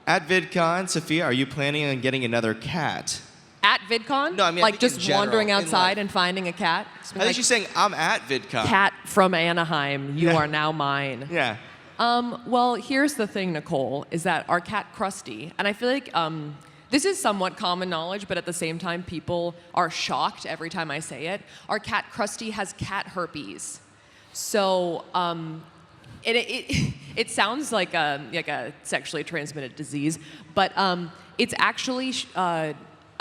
At VidCon, Safiya, are you planning on getting another cat? At VidCon? No, I mean, like just wandering outside and finding a cat? I think she's saying, I'm at VidCon. Cat from Anaheim, you are now mine. Yeah. Well, here's the thing, Nicole, is that our cat Krusty, and I feel like this is somewhat common knowledge, but at the same time, people are shocked every time I say it. Our cat Krusty has cat herpes. So it sounds like a sexually transmitted disease, but it's actually a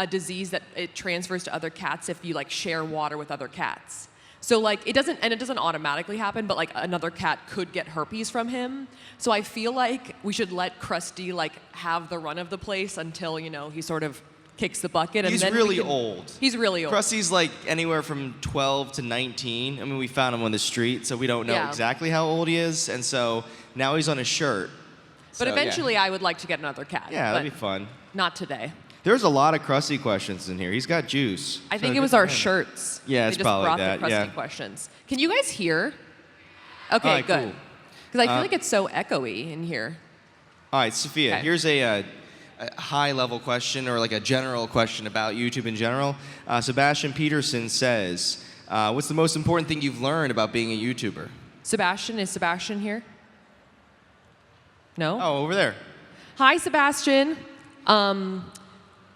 disease that it transfers to other cats if you like share water with other cats. So like it doesn't automatically happen, but like another cat could get herpes from him. So I feel like we should let Krusty like have the run of the place until, you know, he sort of kicks the bucket. He's and then really old. He's really old. Krusty's like anywhere from 12 to 19. I mean, we found him on the street, so we don't know exactly how old he is. And so now he's on a shirt. But eventually I would like to get another cat. Yeah, that'd be fun. Not today. There's a lot of Krusty questions in here. He's got juice. I think it was our shirts. Yeah, it's probably that. They just brought the Krusty questions. Can you guys hear? Okay, right, good. Because I feel like it's so echoey in here. All right, Safiya, here's a high-level question or like a general question about YouTube in general. Sebastian Peterson says, what's the most important thing you've learned about being a YouTuber? Sebastian, is Sebastian here? No? Oh, over there. Hi, Sebastian.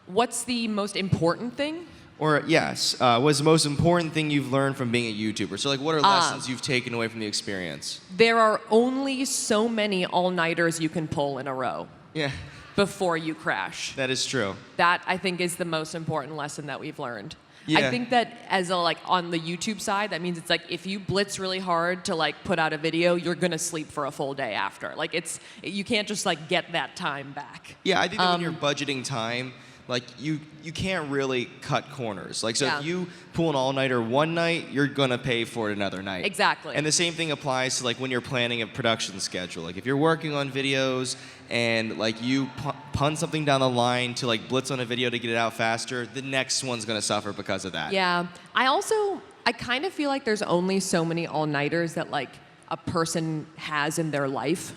What's the most important thing? Or yes, what's the most important thing you've learned from being a YouTuber? So like what are lessons you've taken away from the experience? There are only so many all-nighters you can pull in a row. Yeah. Before you crash. That is true. That, I think, is the most important lesson that we've learned. Yeah. I think that as a, like on the YouTube side, that means it's like if you blitz really hard to like put out a video, you're gonna sleep for a full day after. Like you can't just like get that time back. Yeah, I think that when you're budgeting time, like you can't really cut corners. Like so if you pull an all-nighter one night, you're gonna pay for it another night. Exactly. And the same thing applies to like when you're planning a production schedule. Like if you're working on videos and like you pun something down the line to like blitz on a video to get it out faster, the next one's gonna suffer because of that. Yeah. I kind of feel like there's only so many all-nighters that like a person has in their life.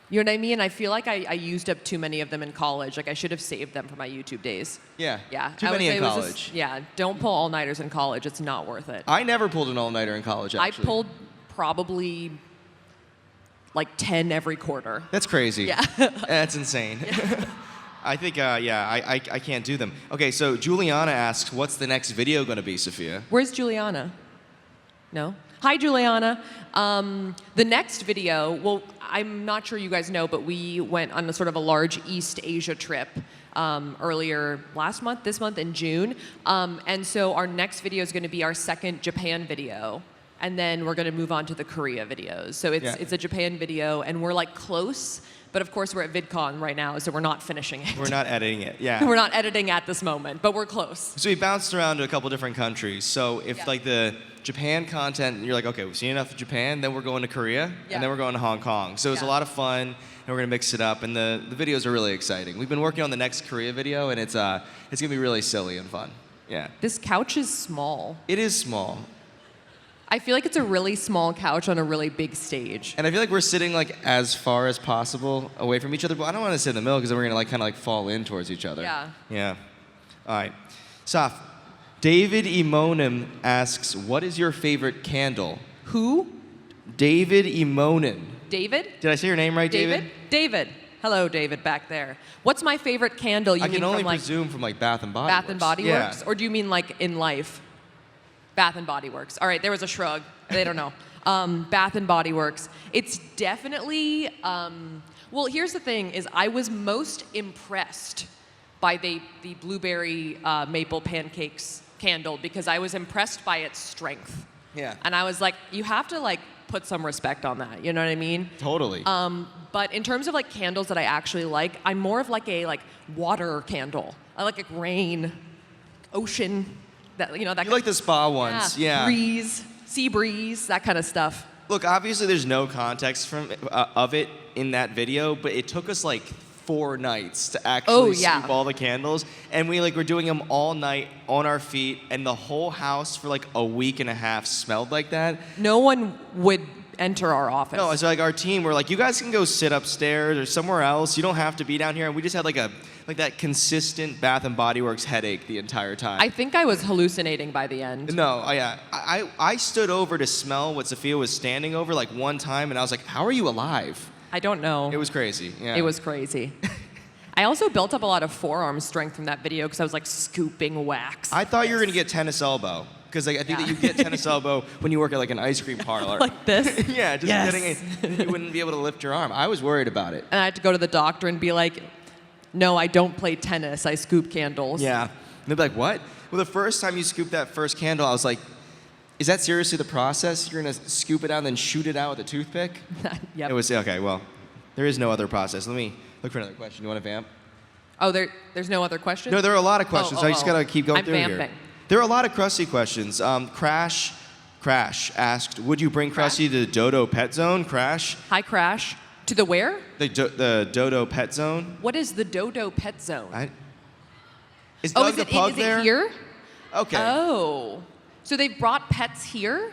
You know what I mean? I feel like I used up too many of them in college. Like I should have saved them for my YouTube days. Yeah. Yeah. Too many in college. Don't pull all-nighters in college. It's not worth it. I never pulled an all-nighter in college, actually. I pulled probably like 10 every quarter. That's crazy. Yeah. That's insane. Yeah. I think, I can't do them. Okay, so Juliana asks, what's the next video going to be, Safiya? Where's Juliana? No? Hi, Juliana. The next video, well, I'm not sure you guys know, but we went on a sort of a large East Asia trip earlier this month in June. And so our next video is going to be our second Japan video. And then we're going to move on to the Korea videos. So it's a Japan video, and we're like close. But of course, we're at VidCon right now, so we're not finishing it. We're not editing it, yeah. We're not editing at this moment, but we're close. So we bounced around to a couple different countries. So if like the Japan content, you're like, okay, we've seen enough of Japan, then we're going to Korea, and then we're going to Hong Kong. So it's a lot of fun, and we're going to mix it up, and the videos are really exciting. We've been working on the next Korea video, and it's going to be really silly and fun. Yeah. This couch is small. It is small. I feel like it's a really small couch on a really big stage. And I feel like we're sitting like as far as possible away from each other, but I don't want to sit in the middle because then we're going to like kind of like fall in towards each other. Yeah. Yeah. All right. Saf, David Emonim asks, what is your favorite candle? Who? David Emonin. David? Did I say your name right, David? David. Hello, David, back there. What's my favorite candle? You I mean can only from, like, presume from like Bath and Body Works. Bath and Body Works? Or do you mean like in life? Bath and Body Works. All right, there was a shrug. They don't know. Bath and Body Works. It's definitely, well, here's the thing, is I was most impressed by the blueberry maple pancakes candle because I was impressed by its strength. Yeah. And I was like, you have to like put some respect on that, you know what I mean? Totally. But in terms of like candles that I actually like, I'm more of like a water candle. I like rain, ocean, that, you know, that. You like the spa ones, yeah. Breeze, sea breeze, that kind of stuff. Look, obviously there's no context of it in that video, but it took us like 4 nights to actually sweep all the candles, and we were doing them all night on our feet, and the whole house for like a week and a half smelled like that. No one would enter our office. No, it's like our team. We're like, you guys can go sit upstairs or somewhere else. You don't have to be down here. And we just had like that consistent Bath and Body Works headache the entire time. I think I was hallucinating by the end. No, yeah. I stood over to smell what Safiya was standing over like one time, and I was like, how are you alive? I don't know. It was crazy. Yeah. It was crazy. I also built up a lot of forearm strength from that video because I was like scooping wax. I thought you were gonna get tennis elbow. Because like, I think that you get tennis elbow when you work at like an ice cream parlor. Like this? Yeah, just getting you wouldn't be able to lift your arm. I was worried about it. And I had to go to the doctor and be like, no, I don't play tennis. I scoop candles. Yeah. And they'd be like, what? Well, the first time you scooped that first candle, I was like, is that seriously the process? You're going to scoop it out and then shoot it out with a toothpick? Yep. It was, okay, well, there is no other process. Let me look for another question. You want to vamp? Oh, there's no other questions? No, there are a lot of questions. So I just got to keep going I'm through vamping. here. There are a lot of Krusty questions. Crash asked, would you bring Krusty to the Dodo Pet Zone? Crash? Hi, Crash. To the where? The Dodo Pet Zone? What is the Dodo Pet Zone? Is Doug the pug is there? it here? Okay. Oh. So they've brought pets here?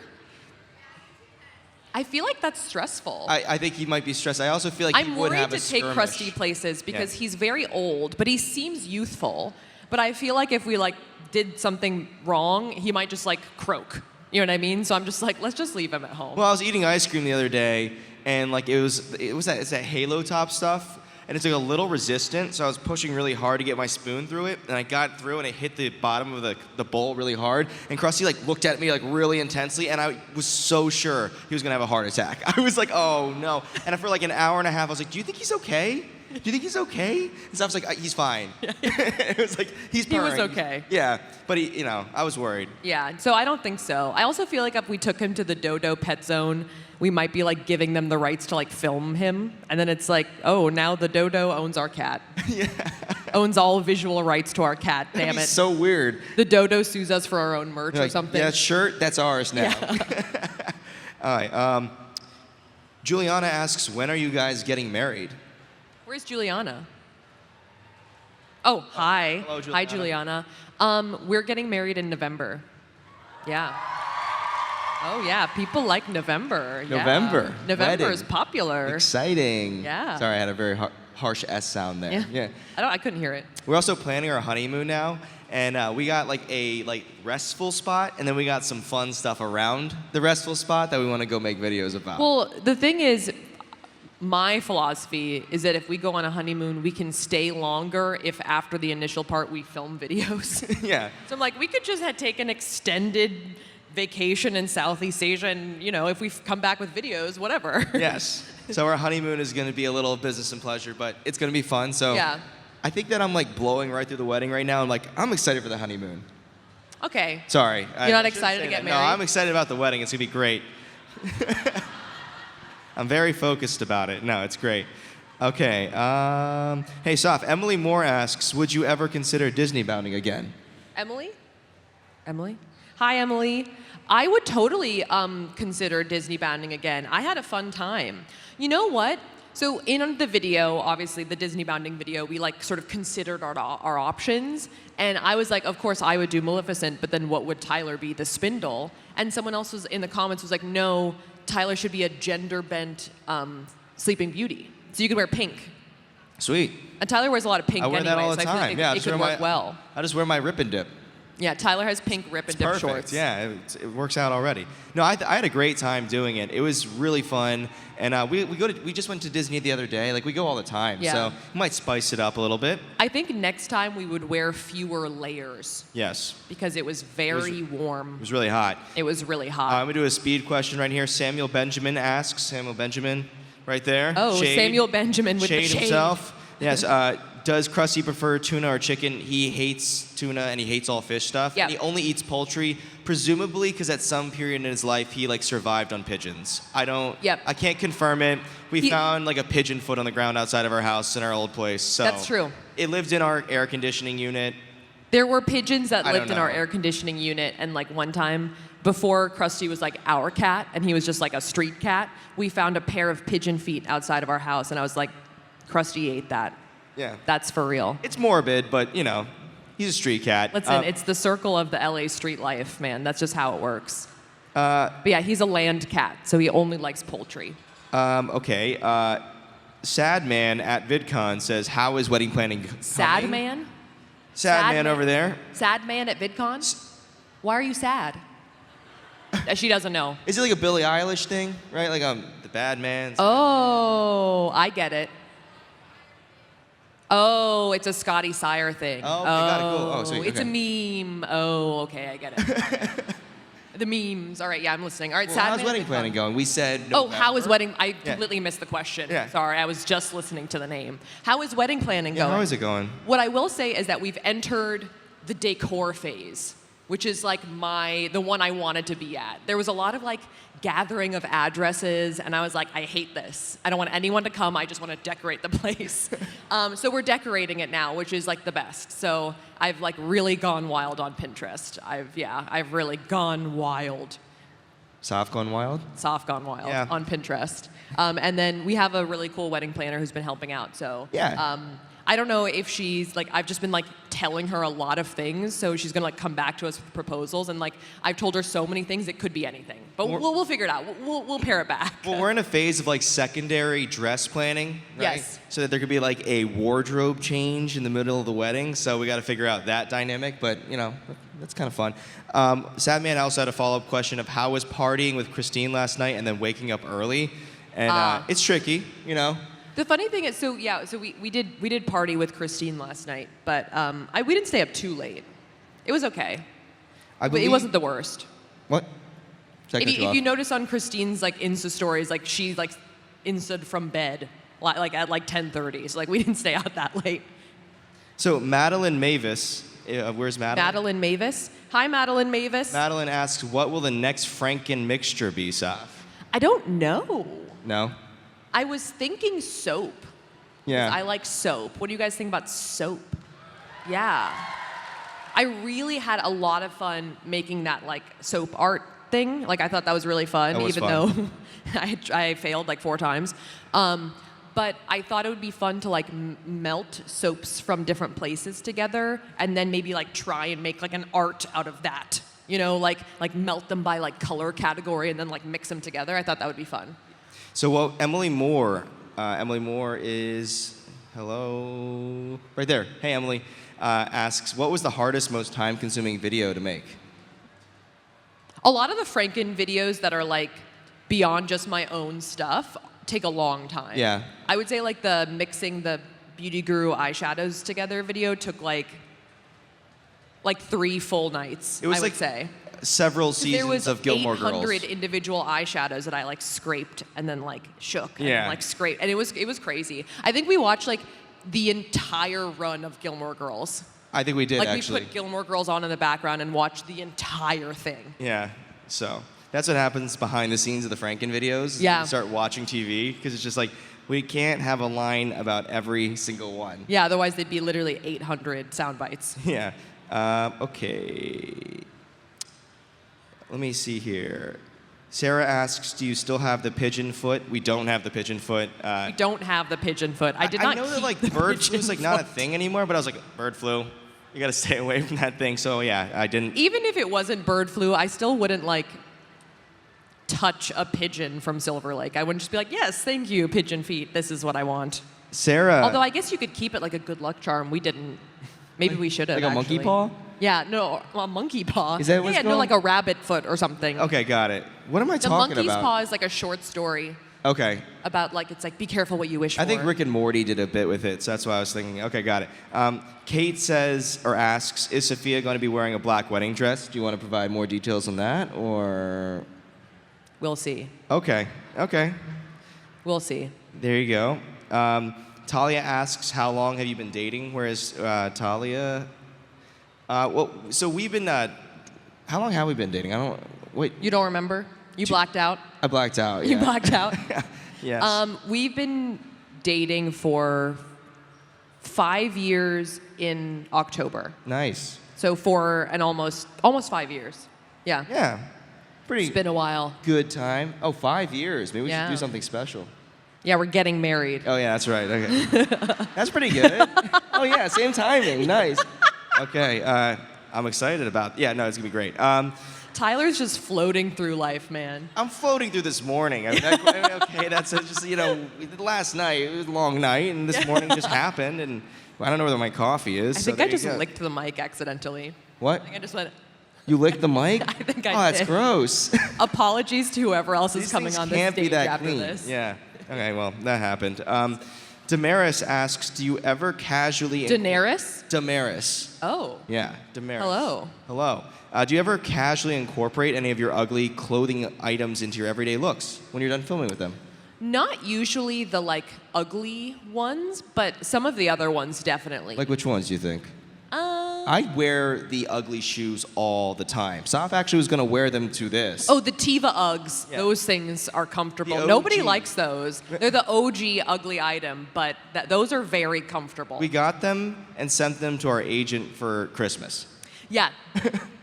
I feel like that's stressful. I think he might be stressed. I also feel like he I'm would worried have a to take skirmish. Krusty places because he's very old, but he seems youthful. But I feel like if we like did something wrong, he might just like croak. You know what I mean? So I'm just like, let's just leave him at home. Well, I was eating ice cream the other day, and like it's that Halo Top stuff, and it's like a little resistant. So I was pushing really hard to get my spoon through it, and I got through, and it hit the bottom of the bowl really hard. And Krusty like looked at me like really intensely, and I was so sure he was gonna have a heart attack. I was like, oh no. And for like an hour and a half, I was like, do you think he's okay? Do you think he's okay? And so I was like, he's fine. It was like, he's purring. He was okay. Yeah, but I was worried. Yeah, so I don't think so. I also feel like if we took him to the Dodo Pet Zone, we might be like giving them the rights to like film him. And then it's like, oh, now the Dodo owns our cat. Yeah. Owns all visual rights to our cat, damn it. So weird. The Dodo sues us for our own merch or Like, something. yeah, shirt, that's ours now. Yeah. All right. Juliana asks, when are you guys getting married? Where's Juliana? Oh, hi. Hello, Juliana. Hi, Juliana. We're getting married in November. Yeah. Oh, yeah. People like November. November. Yeah. November Wedding. is popular. Exciting. Yeah. Sorry, I had a very harsh S sound there. Yeah. I couldn't hear it. We're also planning our honeymoon now, and we got like a restful spot, and then we got some fun stuff around the restful spot that we want to go make videos about. Well, the thing is, my philosophy is that if we go on a honeymoon, we can stay longer if after the initial part we film videos. Yeah. So I'm like, we could just take an extended vacation in Southeast Asia, and if we come back with videos, whatever. Yes. So our honeymoon is going to be a little business and pleasure, but it's going to be fun. So Yeah. I think that I'm like blowing right through the wedding right now. I'm excited for the honeymoon. Okay. Sorry. You're not excited to get married? No, I'm excited about the wedding. It's going to be great. I'm very focused about it. No, it's great. Okay. Hey, Saf, Emily Moore asks, would you ever consider Disney bounding again? Emily? Hi, Emily. I would totally consider Disney bounding again. I had a fun time. You know what? So in the video, obviously the Disney bounding video, we like sort of considered our options. And I was like, of course I would do Maleficent, but then what would Tyler be? The Spindle. And someone else was in the comments was like, no, Tyler should be a gender-bent Sleeping Beauty. So you could wear pink. Sweet. And Tyler wears a lot of pink I wear anyway, that all the so I time. feel Yeah, like it could work well. I just wear my rip and dip. Yeah, Tyler has pink rip and dip Perfect. shorts. Yeah, it works out already. No, I had a great time doing it. It was really fun, and we just went to Disney the other day. Like we go all the time, Yeah. so we might spice it up a little bit. I think next time we would wear fewer layers Yes. because it was very warm. It was really hot. It was really hot. I'm gonna do a speed question right here. Samuel Benjamin asks. Samuel Benjamin, right there. Oh, Shade. Samuel Benjamin with the Shade shade. himself. Yes. Does Krusty prefer tuna or chicken? He hates tuna and he hates all fish stuff. Yeah. And he only eats poultry, presumably because at some period in his life he like survived on pigeons. Yep. I can't confirm it. We found like a pigeon foot on the ground outside of our house in our old place. So That's true. It lived in our air conditioning unit. There were pigeons that I lived don't in our know. air conditioning unit, and like one time before Krusty was like our cat and he was just like a street cat, we found a pair of pigeon feet outside of our house, and I was like, Krusty ate that. Yeah. That's for real. It's morbid, but he's a street cat. Listen, it's the circle of the LA street life, man. That's just how it works. But yeah, he's a land cat, so he only likes poultry. Okay. Sad Man at VidCon says, how is wedding planning coming? Sad man? Sad man over there. Sad man at VidCon? Why are you sad? She doesn't know. Is it like a Billie Eilish thing, right? Like the bad man. Oh, I get it. Oh, it's a Scotty Sire thing. Oh, okay, got it, cool. Oh, sweet, It's a okay. meme. Oh, okay, I get it. The memes. All right, yeah, I'm listening. All right, Well, sad how's man wedding at VidCon. planning going? We said Oh, November. how is wedding? I Yeah. completely missed the question. Yeah. Sorry, I was just listening to the name. How is wedding planning Yeah, going? how is it going? What I will say is that we've entered the decor phase, which is like the one I wanted to be at. There was a lot of like gathering of addresses, and I was like, I hate this. I don't want anyone to come. I just want to decorate the place. So we're decorating it now, which is like the best. So I've like really gone wild on Pinterest. I've really gone wild. Soft gone wild? Soft gone wild Yeah. on Pinterest. And then we have a really cool wedding planner who's been helping out. So Yeah. I don't know if she's like, I've just been like telling her a lot of things. So she's gonna like come back to us with proposals. And like, I've told her so many things, it could be anything. But we'll figure it out. We'll pare it back. Well, we're in a phase of like secondary dress planning, right? Yes. So that there could be like a wardrobe change in the middle of the wedding. So we got to figure out that dynamic. But you know, that's kind of fun. Sad Man also had a follow-up question of how was partying with Christine last night and then waking up early, and it's tricky, you know. The funny thing is, so we did party with Christine last night, but we didn't stay up too late. It was okay. But it wasn't the worst. What? Should I cut If off? you notice on Christine's like Insta stories, like she like Insta'd from bed like at like 10:30. So like we didn't stay out that late. So Madeline Mavis, where's Madeline? Madeline Mavis. Hi, Madeline Mavis. Madeline asks, what will the next Franken mixture be, Saf? I don't know. No? I was thinking soap. Yeah. I like soap. What do you guys think about soap? Yeah. I really had a lot of fun making that like soap art thing. Like I thought that was really fun, That was even fun. though I failed like 4 times. But I thought it would be fun to like melt soaps from different places together and then maybe like try and make like an art out of that. You know, like melt them by like color category and then like mix them together. I thought that would be fun. So Emily Moore is, hello, right there. Hey, Emily, asks, what was the hardest, most time-consuming video to make? A lot of the Franken videos that are like beyond just my own stuff take a long time. Yeah. I would say like the mixing the Beauty Guru eyeshadows together video took like 3 full nights, It was I like would say. Several There was seasons of Gilmore 800 Girls. individual eyeshadows that I like scraped and then like shook and Yeah. then, like scraped, and it was crazy. I think we watched like the entire run of Gilmore Girls. I think we did, Like actually. we put Gilmore Girls on in the background and watched the entire thing. Yeah, so that's what happens behind the scenes of the Franken videos. Yeah. You start watching TV, because it's just like, we can't have a line about every single one. Yeah, otherwise they'd be literally 800 sound bites. Yeah. Okay. Let me see here. Sarah asks, do you still have the pigeon foot? We don't have the pigeon foot. We don't have the pigeon foot. I did not I know that keep like the bird pigeon flu is like not a foot. thing anymore, but I was like, bird flu. You got to stay away from that thing. So yeah, I didn't. Even if it wasn't bird flu, I still wouldn't like touch a pigeon from Silver Lake. I wouldn't just be like, yes, thank you, pigeon feet. This is what I want. Sarah. Although I guess you could keep it like a good luck charm. We didn't. Maybe we should have. Like a monkey actually. paw? Yeah, no, a monkey paw. Is that what it's yeah, no, called? like a rabbit foot or something. Okay, got it. What am I The talking monkey's about? paw is like a short story Okay. about like it's like be careful what you wish for. I think Rick and Morty did a bit with it, so that's why I was thinking. Okay, got it. Kate says or asks, is Safiya going to be wearing a black wedding dress? Do you want to provide more details on that, or? We'll see. Okay. Okay. We'll see. There you go. Talia asks, how long have you been dating? Whereas Talia? Well, so we've been. How long have we been dating? I don't. Wait. You don't remember? You blacked out? I blacked out. You Yeah. blacked out? Yes. We've been dating for 5 years in October. Nice. So for an almost 5 years. Yeah. Yeah. Pretty It's been a while. good time. Oh, 5 years. Maybe we should Yeah. do something special. Yeah, we're getting married. Oh yeah, that's right. Okay. That's pretty good. Oh yeah, same timing. Nice. Okay. I'm excited about. Yeah, no, it's gonna be great. Tyler's just floating through life, man. I'm floating through this morning. Okay, that's just, last night, it was a long night, and this morning just happened, and I don't know where my coffee is. I think I just licked the mic accidentally. What? I think I just went... You licked the mic? I think I did. Oh, that's gross. Apologies to whoever else is These coming things on this can't be stage that after clean. this. Yeah. Okay, well, that happened. Damaris asks, do you ever casually... Daenerys? Damaris. Oh. Yeah, Damaris. Hello. Hello. Do you ever casually incorporate any of your ugly clothing items into your everyday looks when you're done filming with them? Not usually the, like, ugly ones, but some of the other ones definitely. Like which ones do you think? I wear the ugly shoes all the time. Saf actually was going to wear them to this. Oh, the Tiva Uggs. Yeah. Those things are comfortable. The Nobody OG. likes those. They're the OG ugly item, but those are very comfortable. We got them and sent them to our agent for Christmas. Yeah.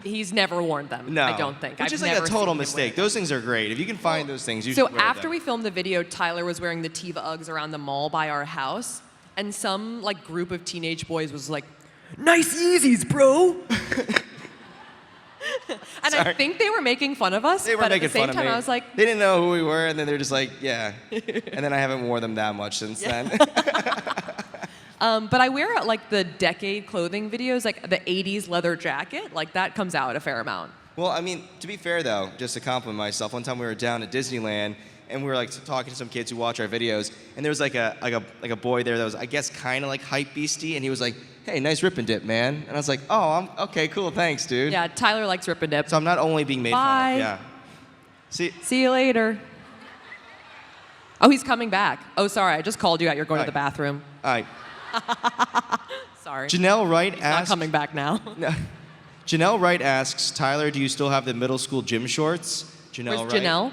He's never worn them, No. I don't think. Which I've is like never a seen total him wear mistake. them. Those things are great. If you can find those things, you So should wear after them. we filmed the video, Tyler was wearing the Tiva Uggs around the mall by our house, and some like group of teenage boys was like, "Nice Yeezys, bro." And I think they were making fun of us, They were but making at the same fun time of me. I was like, they didn't know who we were, and then they're just like, yeah. And then I haven't worn them that much since then. but I wear like the decade clothing videos, like the 80s leather jacket, like that comes out a fair amount. Well, I mean, to be fair though, just to compliment myself, one time we were down at Disneyland and we were like talking to some kids who watch our videos, and there was like a boy there that was, I guess, kind of like hype beastie, and he was like, "Hey, nice rip and dip, man." And I was like, "Oh, I'm okay, cool, thanks, dude." Yeah, Tyler likes rip and dip. So I'm not only being made fun Bye. of. Yeah. See you later. Oh, he's coming back. Oh, sorry, I just called you out. You're going to the bathroom. All right. Sorry. Janelle Wright Not asks. coming back now. Janelle Wright asks, Tyler, do you still have the middle school gym shorts? Janelle Where's Wright. Janelle?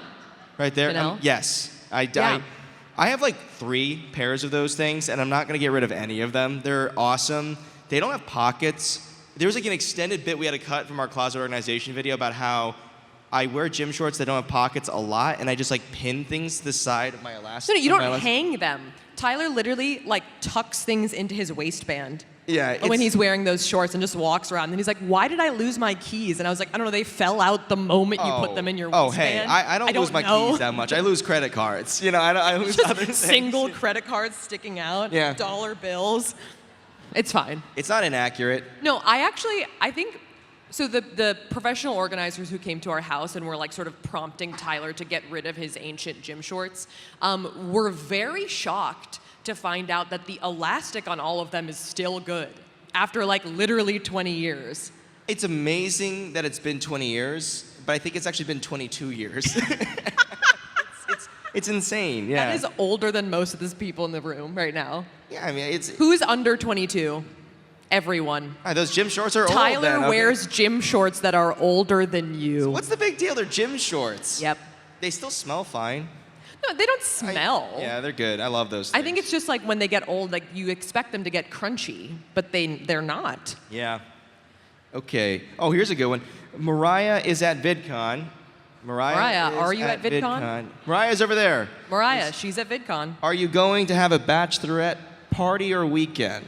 Right there? Janelle? Yes. Yeah. I have like 3 pairs of those things, and I'm not going to get rid of any of them. They're awesome. They don't have pockets. There was like an extended bit we had to cut from our closet organization video about how I wear gym shorts that don't have pockets a lot, and I just like pin things to the side of my elastic. No, you don't hang them. Tyler literally like tucks things into his waistband. Yeah. When he's wearing those shorts and just walks around. And he's like, "Why did I lose my keys?" And I was like, "I don't know, they fell out the moment you put them in your Oh, waistband." hey, I don't lose my know. keys that much. I lose credit cards. I lose Just other things. single credit cards sticking out, Yeah. dollar bills. It's fine. It's not inaccurate. No, I think, so the professional organizers who came to our house and were like sort of prompting Tyler to get rid of his ancient gym shorts were very shocked to find out that the elastic on all of them is still good after like literally 20 years. It's amazing that it's been 20 years, but I think it's actually been 22 years. It's insane, yeah. That is older than most of these people in the room right now. Yeah, I mean, it's... Who's under 22? Everyone. Those gym shorts are old Tyler then, okay. wears gym shorts that are older than you. What's the big deal? They're gym shorts. Yep. They still smell fine. No, they don't smell. Yeah, they're good. I love those things. I think it's just like when they get old, like you expect them to get crunchy, but they're not. Yeah. Okay. Oh, here's a good one. Mariah is at VidCon. Mariah, is are you at VidCon? Mariah's over there. Mariah, she's at VidCon. Are you going to have a bachelorette party or weekend?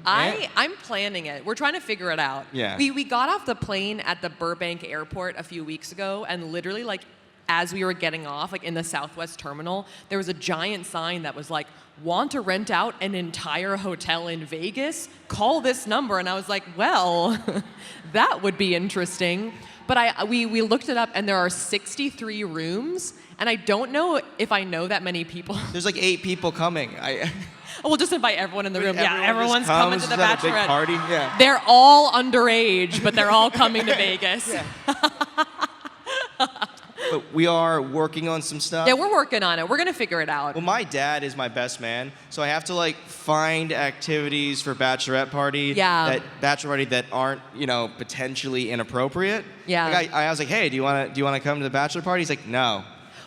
I'm planning it. We're trying to figure it out. Yeah. We got off the plane at the Burbank airport a few weeks ago, and literally like as we were getting off, like in the Southwest terminal, there was a giant sign that was like, "Want to rent out an entire hotel in Vegas? Call this number." And I was like, well, that would be interesting. But we looked it up, and there are 63 rooms, and I don't know if I know that many people. There's like 8 people coming. We'll just invite everyone in the room. Everyone Yeah, everyone's just comes, coming to the just have a big Bachelorette. party. Yeah. They're all underage, but they're all coming to Vegas. Yeah. But we are working on some stuff. Yeah, we're working on it. We're gonna figure it out. Well, my dad is my best man, so I have to like find activities for bachelorette party. Yeah. Bachelor party that aren't, potentially inappropriate. Yeah. Like I was like, "Hey, do you want to come to the bachelor party?" He's like, "No."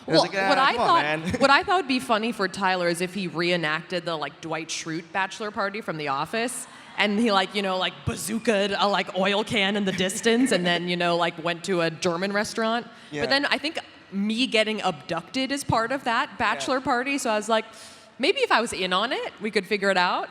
And Well, I was like, come on, man. what I thought would be funny for Tyler is if he reenacted the like Dwight Schrute bachelor party from The Office, and he like bazookaed a like oil can in the distance, and then like went to a German restaurant. Yeah. But then I think me getting abducted is part of that bachelor party, so I was like, Maybe if I was in on it, we could figure it out.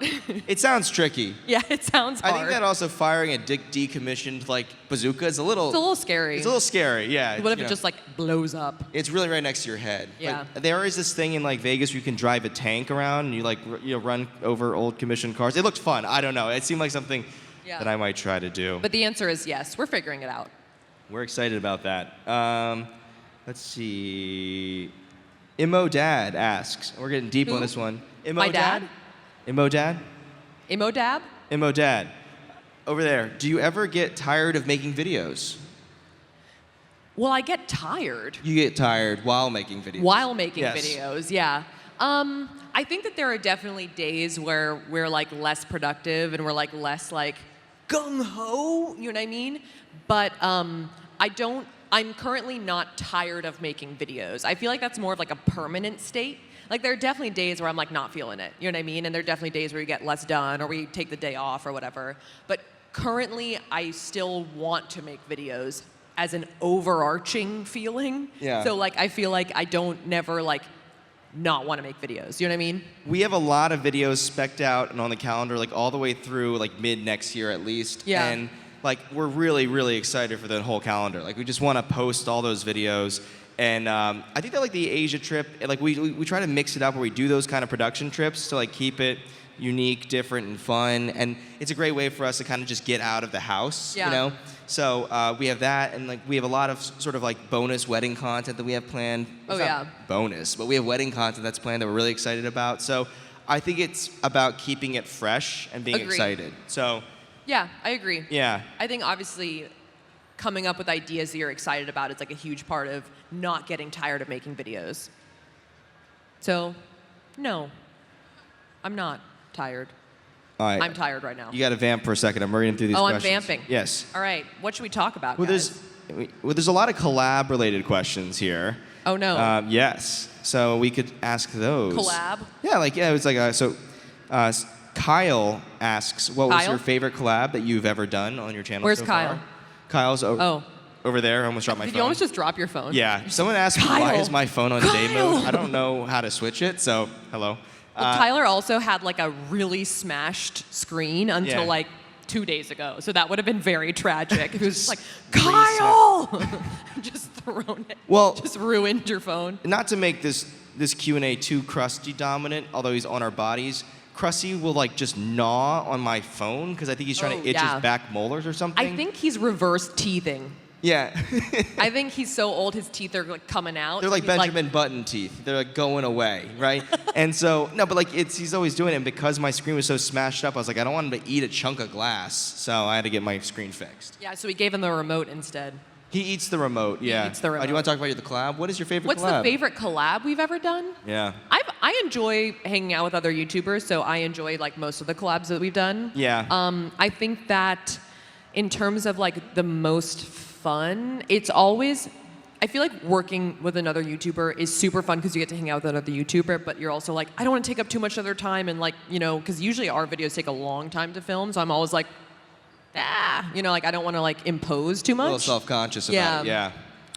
It sounds tricky. Yeah, it sounds hard. I think that also firing a decommissioned like bazooka is a little. It's a little scary. It's a little scary, yeah. What if it just like blows up? It's really right next to your head. Yeah. But there is this thing in like Vegas where you can drive a tank around and you like run over old commissioned cars. It looked fun. I don't know. It seemed like something that I might try to do. But the answer is yes. We're figuring it out. We're excited about that. Let's see. Immo Dad asks. We're getting deep on this one. Immo My dad? Immo Dad? Immo Dab? Immo Dad. Over there. Do you ever get tired of making videos? Well, I get tired. You get tired while making videos. While making Yes. videos, yeah. I think that there are definitely days where we're like less productive and we're like less like gung ho, you know what I mean? But I'm currently not tired of making videos. I feel like that's more of like a permanent state. Like there are definitely days where I'm like not feeling it, you know what I mean? And there are definitely days where you get less done or we take the day off or whatever. But currently I still want to make videos as an overarching feeling. Yeah. So like I feel like I don't never like not want to make videos, you know what I mean? We have a lot of videos specced out and on the calendar like all the way through like mid next year at least. Yeah. And like we're really, really excited for the whole calendar. Like we just want to post all those videos. And I think that like the Asia trip, like we try to mix it up where we do those kind of production trips to like keep it unique, different, and fun. And it's a great way for us to kind of just get out of the house, you know? So we have that, and like we have a lot of sort of like bonus wedding content that we have planned. It's not bonus, but we have wedding content that's planned that we're really excited about. So I think it's about keeping it fresh and being excited. So yeah, I agree. Yeah. I think obviously coming up with ideas that you're excited about is like a huge part of not getting tired of making videos. So, no, I'm not tired. All right. I'm tired right now. You got to vamp for a second. I'm reading through these questions. I'm vamping. Yes. All right, what should we talk about, Well, guys? there's a lot of collab-related questions here. Oh, no. Yes. So we could ask those. Collab? Yeah, it's like Kyle asks, what was Kyle? your favorite collab that you've ever done on your channel Where's so Kyle? far? Kyle's over there. I almost dropped my Did phone. you almost just drop your phone? Yeah. Someone asked me, why Kyle. is my phone on day mode? I don't know how to switch it, so hello. Well, Tyler also had like a really smashed screen until Yeah. like 2 days ago. So that would have been very tragic if it was just like, Kyle! Just thrown it. Well, just ruined your phone. Not to make this Q&A too Krusty dominant, although he's on our bodies, Krusty will like just gnaw on my phone because I think he's trying to itch his back molars or something. I think he's reverse teething. Yeah. I think he's so old his teeth are like coming out. They're like He's Benjamin Button teeth. They're like going away, right? And so, no, but like he's always doing it. And because my screen was so smashed up, I was like, I don't want him to eat a chunk of glass. So I had to get my screen fixed. Yeah, so we gave him the remote instead. He eats the remote, yeah. He eats the remote. Do you want to talk about the collab? What is your favorite What's collab? the favorite collab we've ever done? Yeah. I enjoy hanging out with other YouTubers, so I enjoy like most of the collabs that we've done. Yeah. I think that in terms of like the most fun, it's always, I feel like working with another YouTuber is super fun because you get to hang out with another YouTuber, but you're also like, I don't want to take up too much of their time and like, you know, because usually our videos take a long time to film, so I'm always like, you know, like I don't want to like impose too much. A little self-conscious about it, yeah.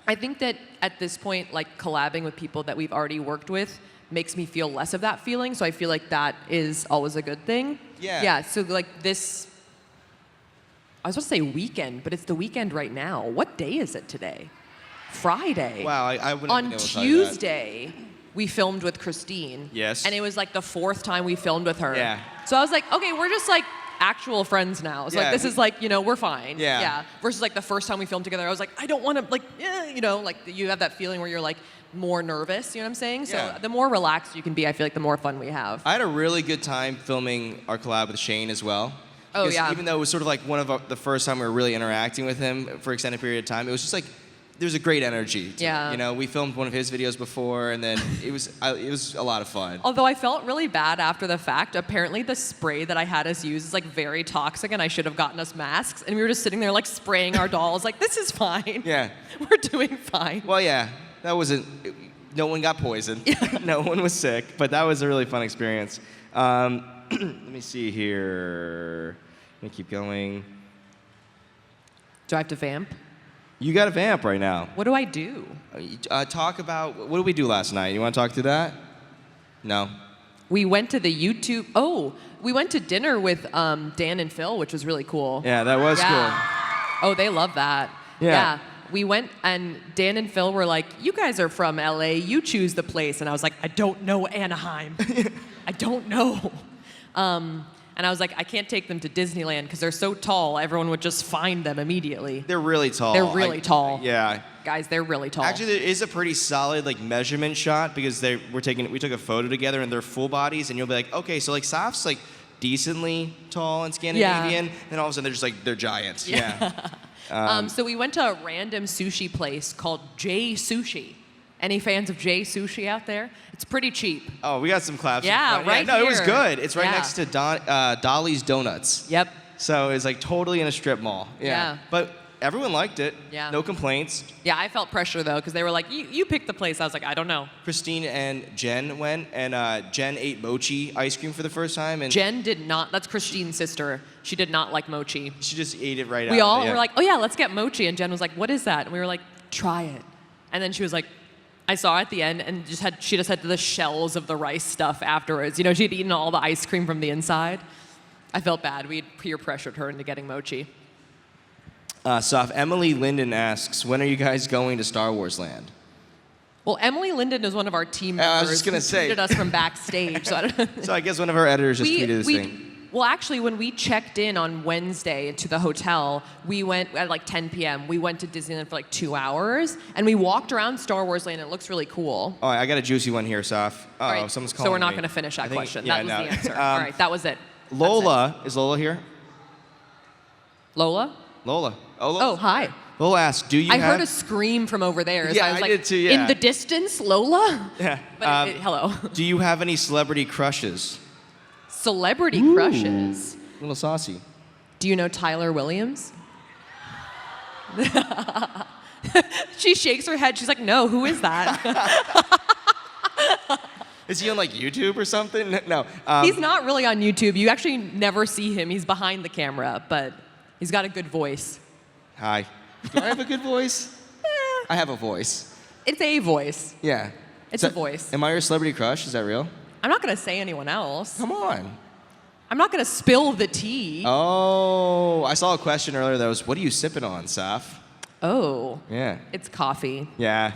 I think that at this point, like collabing with people that we've already worked with makes me feel less of that feeling, so I feel like that is always a good thing. Yeah. Yeah, so like this, I was supposed to say weekend, but it's the weekend right now. What day is it today? Friday. Wow, I wouldn't On have been able to tell you that. Tuesday, we filmed with Christine. Yes. And it was like the 4th time we filmed with her. Yeah. So I was like, okay, we're just like actual friends now. So Yeah. like this is like, you know, we're fine. Yeah. Yeah. Versus like the first time we filmed together, I was like, I don't want to like, you know, like you have that feeling where you're like more nervous, you know what I'm saying? So Yeah. the more relaxed you can be, I feel like the more fun we have. I had a really good time filming our collab with Shane as well. Oh, Because yeah. even though it was sort of like one of the first time we were really interacting with him for an extended period of time, it was just like, there's a great energy to Yeah. it. You know, we filmed one of his videos before, and then it was a lot of fun. Although I felt really bad after the fact. Apparently the spray that I had us use is like very toxic and I should have gotten us masks. And we were just sitting there like spraying our dolls like, this is fine. Yeah. We're doing fine. Well, yeah, that wasn't. No one got poisoned. No one was sick, but that was a really fun experience. Let me see here. Let me keep going. Do I have to vamp? You got a vamp right now. What do I do? Talk about what did we do last night? You want to talk through that? No. We went to the YouTube. Oh, we went to dinner with Dan and Phil, which was really cool. Yeah, that was Oh, they love that. Yeah. We went, and Dan and Phil were like, "You guys are from LA. You choose the place." And I was like, "I don't know Anaheim. I don't know." And I was like, I can't take them to Disneyland because they're so tall. Everyone would just find them immediately. They're really tall. They're really tall. Yeah. Guys, they're really tall. Actually, there is a pretty solid like measurement shot because we took a photo together and they're full bodies, and you'll be like, okay, so like Saf's like decently tall and Scandinavian, and all of a sudden they're giants. Yeah. So we went to a random sushi place called J Sushi. Any fans of J Sushi out there? It's pretty cheap. Oh, we got some claps. Yeah, right No, it was here. good. It's right Yeah. next to Dolly's Donuts. Yep. So it's like totally in a strip mall. Yeah. But everyone liked it. Yeah. No complaints. Yeah, I felt pressure though because they were like, "You picked the place." I was like, "I don't know." Christine and Jen went, and Jen ate mochi ice cream for the first time, and Jen did not. That's Christine's sister. She did not like mochi. she just ate it right out. We of all it, yeah. were like, "Oh yeah, let's get mochi," and Jen was like, "What is that?" And we were like, "Try it." And then she was like, I saw her at the end, and she just had the shells of the rice stuff afterwards. You know, she'd eaten all the ice cream from the inside. I felt bad. We had peer pressured her into getting mochi. So if Emily Linden asks, when are you guys going to Star Wars Land? Well, Emily Linden is one of our team I members was just gonna who say. tweeted us from backstage. So I don't So I guess one of our editors just tweeted this thing. Well, actually, when we checked in on Wednesday to the hotel, we went at like 10 p.m. We went to Disneyland for like 2 hours, and we walked around Star Wars Land. And it looks really cool. Oh, I got a juicy one here, Saf. All right, Someone's calling so we're not me. going to finish that I think- question. yeah, That was no. the answer. All right, that was it. Lola, is Lola here? Lola? Lola. Oh, Oh, hi. Lola asks, do you I have... heard a scream from over there. So Yeah, I was I like, did too, yeah. in the distance, Lola? Yeah. But hello. Do you have any celebrity crushes? Celebrity crushes. A little saucy. Do you know Tyler Williams? She shakes her head. She's like, no, who is that? Is he on like YouTube or something? No. He's not really on YouTube. You actually never see him. He's behind the camera, but he's got a good voice. Hi. Do I have a good voice? I have a voice. It's a voice. Yeah. It's a voice. Am I your celebrity crush? Is that real? I'm not going to say anyone else. Come on. I'm not going to spill the tea. Oh, I saw a question earlier that was, what are you sipping on, Saf? Oh. Yeah. It's coffee. Yeah.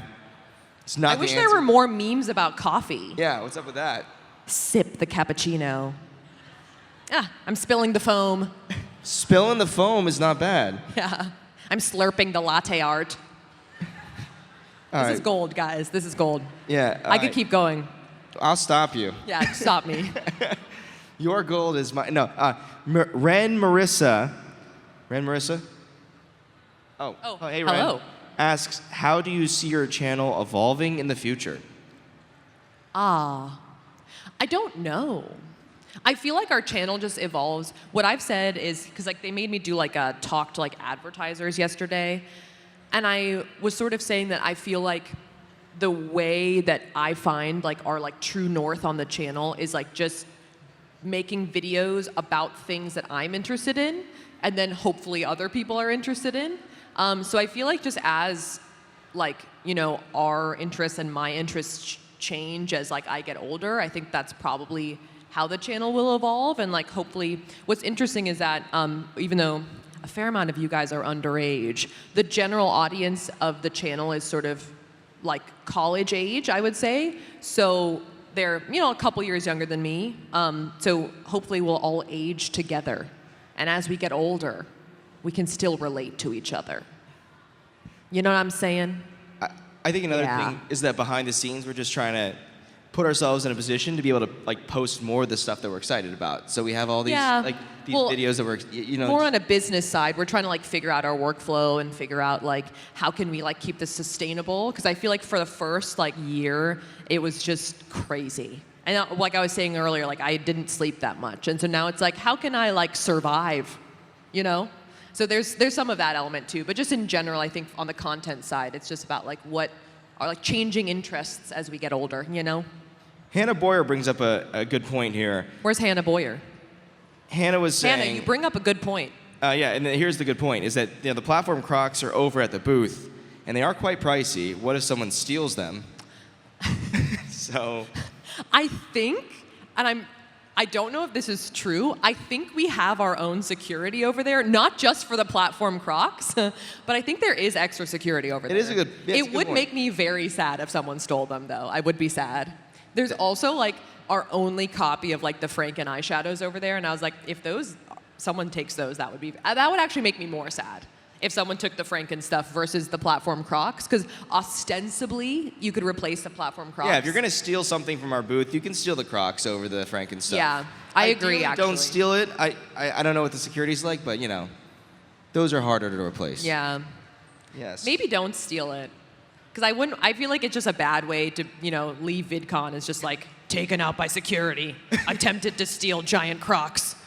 It's not I the wish answer. there were more memes about coffee. Yeah, what's up with that? Sip the cappuccino. Ah, I'm spilling the foam. Spilling the foam is not bad. Yeah. I'm slurping the latte art. This is gold, guys. This is gold. Yeah. I could keep going. I'll stop you. Yeah, stop me. Your gold is my... No. Ren Marissa... Oh, hey, Ren. hello. Asks, how do you see your channel evolving in the future? I don't know. I feel like our channel just evolves. What I've said is, because like they made me do like a talk to like advertisers yesterday, and I was sort of saying that I feel like the way that I find like our like true north on the channel is like just making videos about things that I'm interested in, and then hopefully other people are interested in. So I feel like just as like, you know, our interests and my interests change as like I get older, I think that's probably how the channel will evolve. And like hopefully what's interesting is that even though a fair amount of you guys are underage, the general audience of the channel is sort of like college age, I would say. So they're, you know, a couple years younger than me. So hopefully we'll all age together. And as we get older, we can still relate to each other. You know what I'm saying? I think another Yeah. thing is that behind the scenes, we're just trying to put ourselves in a position to be able to like post more of the stuff that we're excited about. So we have all these like these Well, videos that we're, you know. more on a business side, we're trying to like figure out our workflow and figure out like how can we like keep this sustainable? Because I feel like for the first like year, it was just crazy. And like I was saying earlier, like I didn't sleep that much, and so now it's like, how can I like survive? You know? So there's some of that element too, but just in general, I think on the content side, it's just about like what are like changing interests as we get older. You know? Hannah Boyer brings up a good point here. Where's Hannah Boyer? Hannah was saying. Hannah, you bring up a good point. Yeah, and then here's the good point: is that you know, the platform Crocs are over at the booth, and they are quite pricey. What if someone steals them? So. I think and I don't know if this is true. I think we have our own security over there, not just for the platform Crocs, but I think there is extra security over there. It is a good. Yeah, it would make me very sad if someone stole them, though. I would be sad. There's also like our only copy of like the Franken eyeshadows over there, and I was like, if someone takes those, that would actually make me more sad. If someone took the Franken stuff versus the platform Crocs, because ostensibly you could replace the platform Crocs. Yeah, if you're gonna steal something from our booth, you can steal the Crocs over the Franken stuff. Yeah, I agree. Ideally, actually, don't steal it. I don't know what the security's like, but you know, those are harder to replace. Yeah. Yes. Maybe don't steal it, because I feel like it's just a bad way to leave VidCon as just like taken out by security, attempted to steal giant Crocs.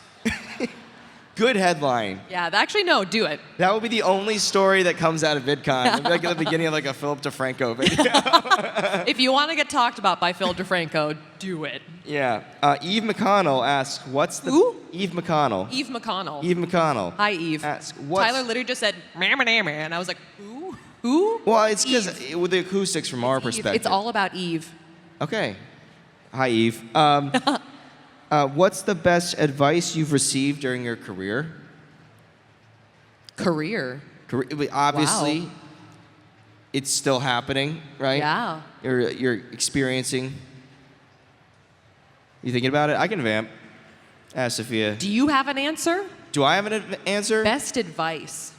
Good headline. Yeah, actually, no, do it. That will be the only story that comes out of VidCon. It'll be like at the beginning of like a Philip DeFranco video. If you want to get talked about by Phil DeFranco, do it. Yeah. Eve McConnell asks, what's the... Who? Eve McConnell. Eve McConnell. Eve McConnell. Hi, Eve. Asks, what's... Tyler literally just said, and I was like, who? Who? Well, it's because with the acoustics from our perspective. It's all about Eve. Okay. Hi, Eve. What's the best advice you've received during your career? Career? Obviously, Wow. it's still happening, right? Yeah. You're experiencing. You thinking about it? I can vamp. Ask Safiya. Do you have an answer? Do I have an answer? Best advice.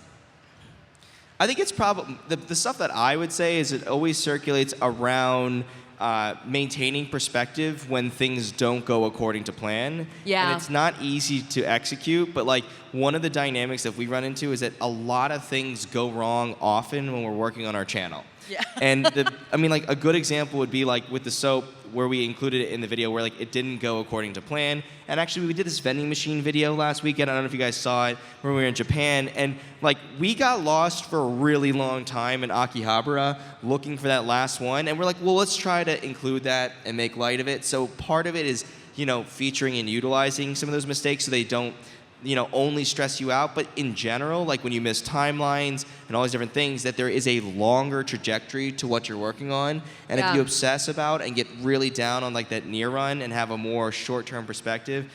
I think it's probably the stuff that I would say is it always circulates around maintaining perspective when things don't go according to plan. Yeah. And it's not easy to execute, but like one of the dynamics that we run into is that a lot of things go wrong often when we're working on our channel. Yeah. And like a good example would be like with the soap where we included it in the video where like it didn't go according to plan. And actually we did this vending machine video last weekend. I don't know if you guys saw it when we were in Japan. And like we got lost for a really long time in Akihabara looking for that last one. And we're like, well, let's try to include that and make light of it. So part of it is, featuring and utilizing some of those mistakes so they don't only stress you out, but in general, like when you miss timelines and all these different things, that there is a longer trajectory to what you're working on. And if you obsess about and get really down on like that near run and have a more short-term perspective,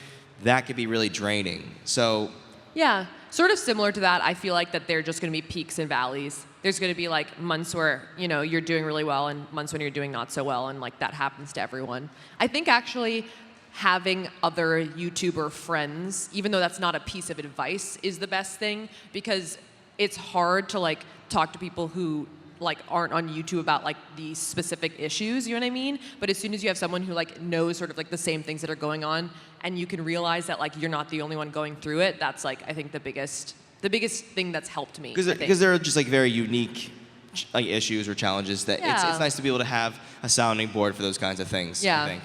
that could be really draining. So yeah, sort of similar to that, I feel like that there are just going to be peaks and valleys. There's going to be like months where, you're doing really well and months when you're doing not so well, and like that happens to everyone. I think actually having other YouTuber friends, even though that's not a piece of advice, is the best thing, because it's hard to like talk to people who like aren't on YouTube about like these specific issues, you know what I mean? But as soon as you have someone who like knows sort of like the same things that are going on, and you can realize that like you're not the only one going through it, that's like I think the biggest thing that's helped me. Because there are just like very unique like issues or challenges that it's nice to be able to have a sounding board for those kinds of things. Yeah. I think.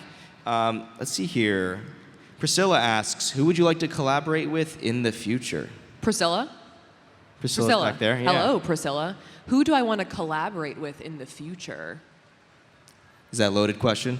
Let's see here. Priscilla asks, who would you like to collaborate with in the future? Priscilla? Priscilla's back there. Yeah. Hello, Priscilla. Who do I want to collaborate with in the future? Is that a loaded question?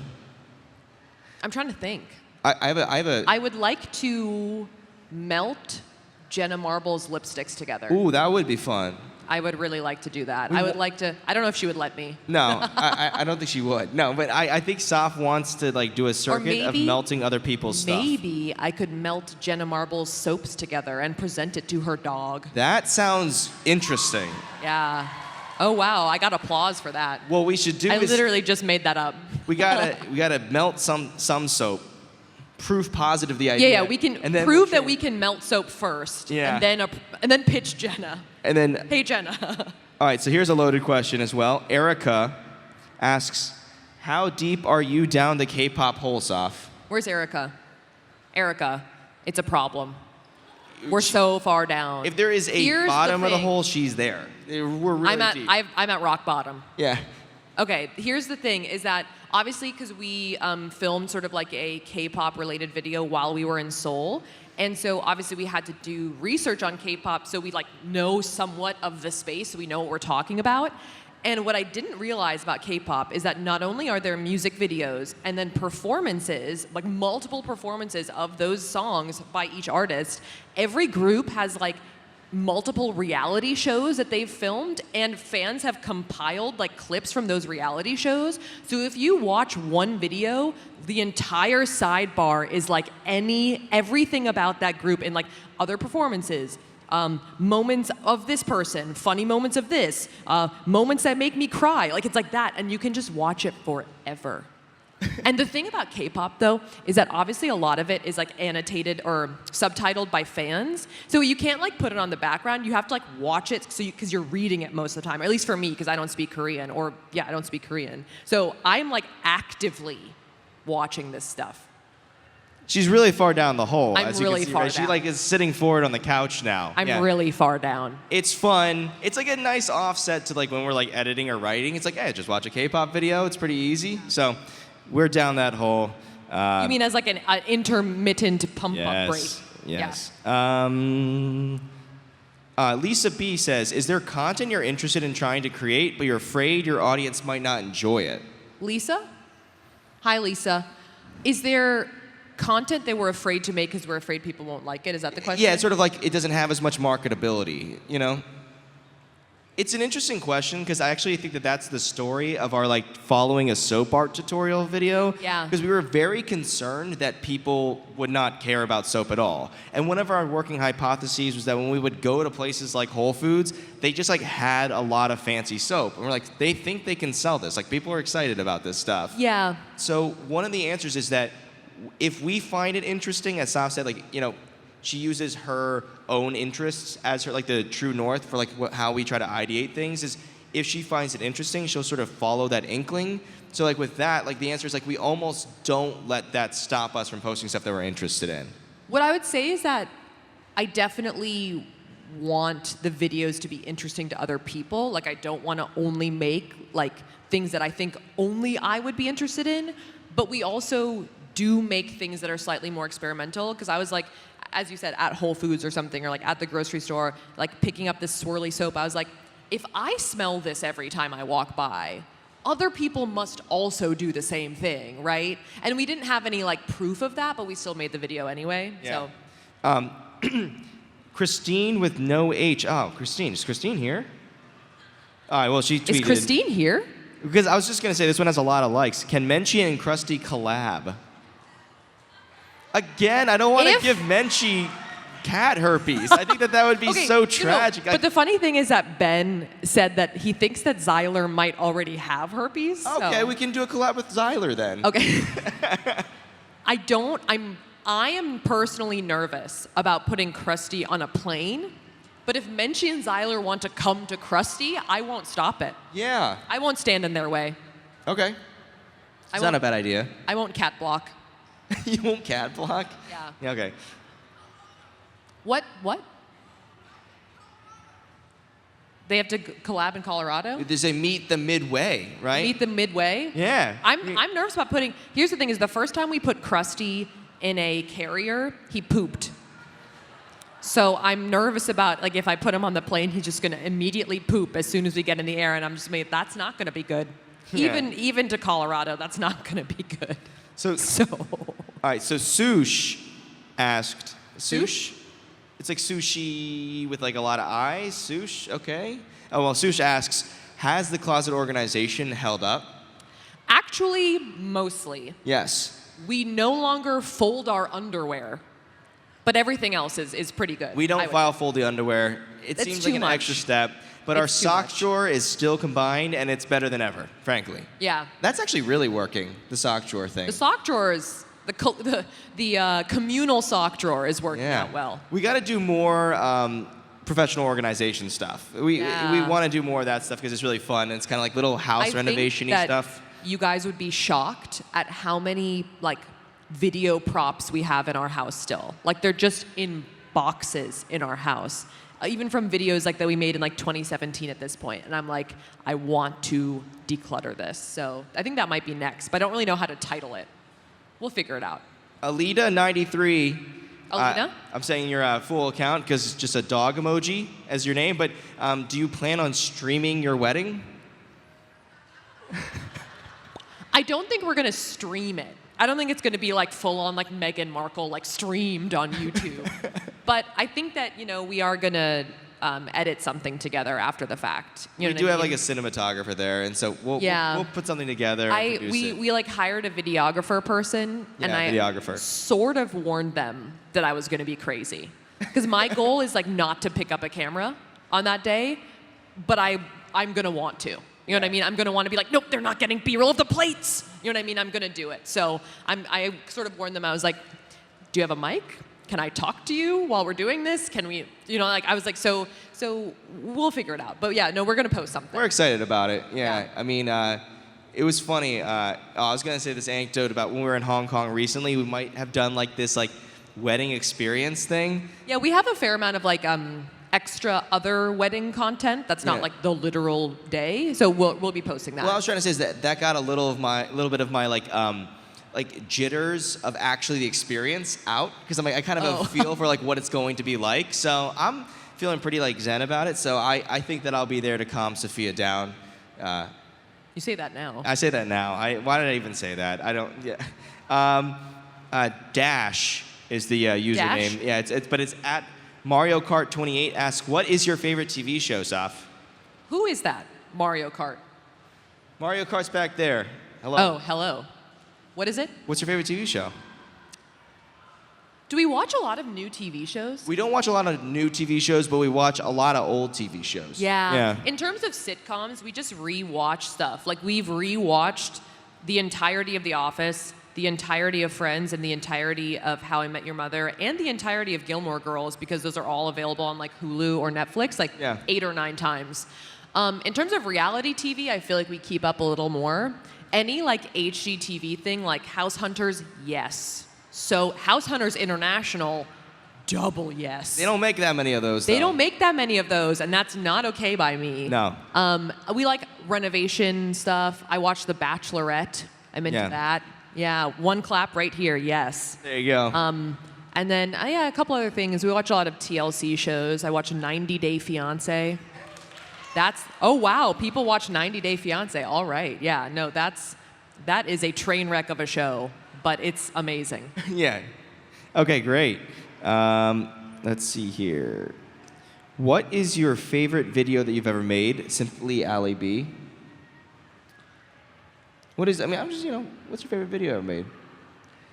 I'm trying to think. I would like to melt Jenna Marbles lipsticks together. Ooh, that would be fun. I would really like to do that. I would like to. I don't know if she would let me. No, I don't think she would. No, but I think Saf wants to like do a circuit of melting other people's stuff. Maybe I could melt Jenna Marbles soaps together and present it to her dog. That sounds interesting. Yeah. Oh wow, I got applause for that. What we should do I is literally just made that up. we gotta melt some soap. Proof positive the idea. Yeah, we can prove that we can melt soap first. Yeah. And then pitch Jenna. And then Hey Jenna. All right, so here's a loaded question as well. Erica asks, how deep are you down the K-pop hole, Saf? Where's Erica? Erica, it's a problem. We're so far down. If there is a bottom of the hole, she's there. We're really deep. I'm at rock bottom. Yeah. Okay, here's the thing, is that obviously because we filmed sort of like a K-pop related video while we were in Seoul, and so obviously we had to do research on K-pop so we like know somewhat of the space, so we know what we're talking about. And what I didn't realize about K-pop is that not only are there music videos and then performances, like multiple performances of those songs by each artist, every group has like multiple reality shows that they've filmed, and fans have compiled like clips from those reality shows. So if you watch one video, the entire sidebar is like everything about that group in like other performances, moments of this person, funny moments of this, moments that make me cry. Like it's like that, and you can just watch it forever. And the thing about K-pop, though, is that obviously a lot of it is like annotated or subtitled by fans. So you can't like put it on the background. You have to like watch it because you're reading it most of the time. Or at least for me, because I don't speak Korean. I don't speak Korean. So I'm like actively watching this stuff. She's really far down the hole. I'm as you really can see, far right? down. She like is sitting forward on the couch now. I'm really far down. It's fun. It's like a nice offset to like when we're like editing or writing. It's like, hey, just watch a K-pop video. It's pretty easy. So we're down that hole. You mean as like an intermittent pump-up break? Yes. Yeah. Lisa B says, is there content you're interested in trying to create, but you're afraid your audience might not enjoy it? Lisa? Hi, Lisa. Is there content that we're afraid to make because we're afraid people won't like it? Is that the question? Yeah, it's sort of like it doesn't have as much marketability, you know? It's an interesting question because I actually think that that's the story of our like following a soap art tutorial video. Yeah. Because we were very concerned that people would not care about soap at all. And one of our working hypotheses was that when we would go to places like Whole Foods, they just like had a lot of fancy soap. And we're like, they think they can sell this. Like people are excited about this stuff. Yeah. So one of the answers is that if we find it interesting, as Saf said, like, you know, she uses her own interests as her like the true north for like how we try to ideate things. Is if she finds it interesting, she'll sort of follow that inkling. So like with that, like the answer is like we almost don't let that stop us from posting stuff that we're interested in. What I would say is that I definitely want the videos to be interesting to other people. Like I don't want to only make like things that I think only I would be interested in, but we also do make things that are slightly more experimental. Because I was like, as you said, at Whole Foods or something, or like at the grocery store, like picking up this swirly soap, I was like, if I smell this every time I walk by, other people must also do the same thing, right? And we didn't have any like proof of that, but we still made the video anyway. Yeah. So. Christine with no H. Oh, Christine. Is Christine here? All right, well, she tweeted. Is Christine here? Because I was just going to say, this one has a lot of likes. Can Menchie and Krusty collab? Again, I don't want to give Menchie cat herpes. I think that would be so tragic. But the funny thing is that Ben said that he thinks that Zyler might already have herpes. Okay, so. we can do a collab with Zyler then. Okay. I am personally nervous about putting Krusty on a plane. But if Menchie and Zyler want to come to Krusty, I won't stop it. Yeah. I won't stand in their way. Okay. It's not a bad idea. I won't cat block. You won't cat block? Yeah. Okay. What? They have to collab in Colorado? There's a meet the midway, right? Meet the midway? Yeah. I'm nervous about putting... Here's the thing is the first time we put Krusty in a carrier, he pooped. So I'm nervous about, like, if I put him on the plane, he's just going to immediately poop as soon as we get in the air, and I'm just like, that's not going to be good. Yeah. Even to Colorado, that's not going to be good. So... All right, so Sush asked... Sush? It's like sushi with like a lot of eyes. Sush, okay. Oh, well, Sush asks, has the closet organization held up? Actually, mostly. Yes. We no longer fold our underwear. But everything else is pretty good. We don't file fold the underwear. It seems like an extra step. But our sock drawer is still combined, and it's better than ever, frankly. Yeah. That's actually really working, the sock drawer thing. The sock drawer is... The communal sock drawer is working out well. We got to do more professional organization stuff. We want to do more of that stuff because it's really fun. And it's kind of like little house renovation-y stuff. You guys would be shocked at how many like video props we have in our house still. Like they're just in boxes in our house. Even from videos like that we made in like 2017 at this point. And I'm like, I want to declutter this. So I think that might be next, but I don't really know how to title it. We'll figure it out. Alita93. Alita? I'm saying your full account because it's just a dog emoji as your name, but do you plan on streaming your wedding? I don't think we're going to stream it. I don't think it's going to be like full on like Meghan Markle like streamed on YouTube. But I think that, we are going to edit something together after the fact. You know We what do I have mean? like a cinematographer there, and so we'll put something together. And produce it. We like hired a videographer person, and I videographer. sort of warned them that I was going to be crazy, because my goal is like not to pick up a camera on that day, but I'm going to want to. You know what I mean? I'm going to want to be like, nope, they're not getting B-roll of the plates. You know what I mean? I'm going to do it. So I sort of warned them. I was like, do you have a mic? Can I talk to you while we're doing this? Can we, I was like, so we'll figure it out. But yeah, no, we're going to post something. We're excited about it. Yeah. I mean, it was funny. I was going to say this anecdote about when we were in Hong Kong recently. We might have done like this like wedding experience thing. Yeah, we have a fair amount of like extra other wedding content that's not like the literal day. So we'll be posting that. What I was trying to say is that got a little bit of my like jitters of actually the experience out, because I'm like I kind of have a feel for like what it's going to be like. So I'm feeling pretty like zen about it. So I think that I'll be there to calm Safiya down. You say that now. I say that now. Why did I even say that? I don't. Yeah. Dash is the username. Dash? Yeah. But it's at Mario Kart 28. Asks, what is your favorite TV show, Saf? Who is that? Mario Kart. Mario Kart's back there. Hello. Oh, hello. What is it? What's your favorite TV show? Do we watch a lot of new TV shows? We don't watch a lot of new TV shows, but we watch a lot of old TV shows. Yeah. In terms of sitcoms, we just rewatch stuff. Like we've rewatched the entirety of The Office, the entirety of Friends, and the entirety of How I Met Your Mother, and the entirety of Gilmore Girls, because those are all available on like Hulu or Netflix, like 8 or 9 times. In terms of reality TV, I feel like we keep up a little more. Any like HGTV thing, like House Hunters, yes. So House Hunters International, double yes. They don't make that many of those, though. They don't make that many of those, and that's not okay by me. No. We like renovation stuff. I watch The Bachelorette. I'm into that. Yeah, one clap right here, yes. There you go. And then, a couple other things. We watch a lot of TLC shows. I watch 90 Day Fiancé. Oh wow, people watch 90 Day Fiancé. All right, yeah, no, that is a train wreck of a show, but it's amazing. Yeah. Okay, great. Let's see here. What is your favorite video that you've ever made? Simply Ali B. What's your favorite video ever made?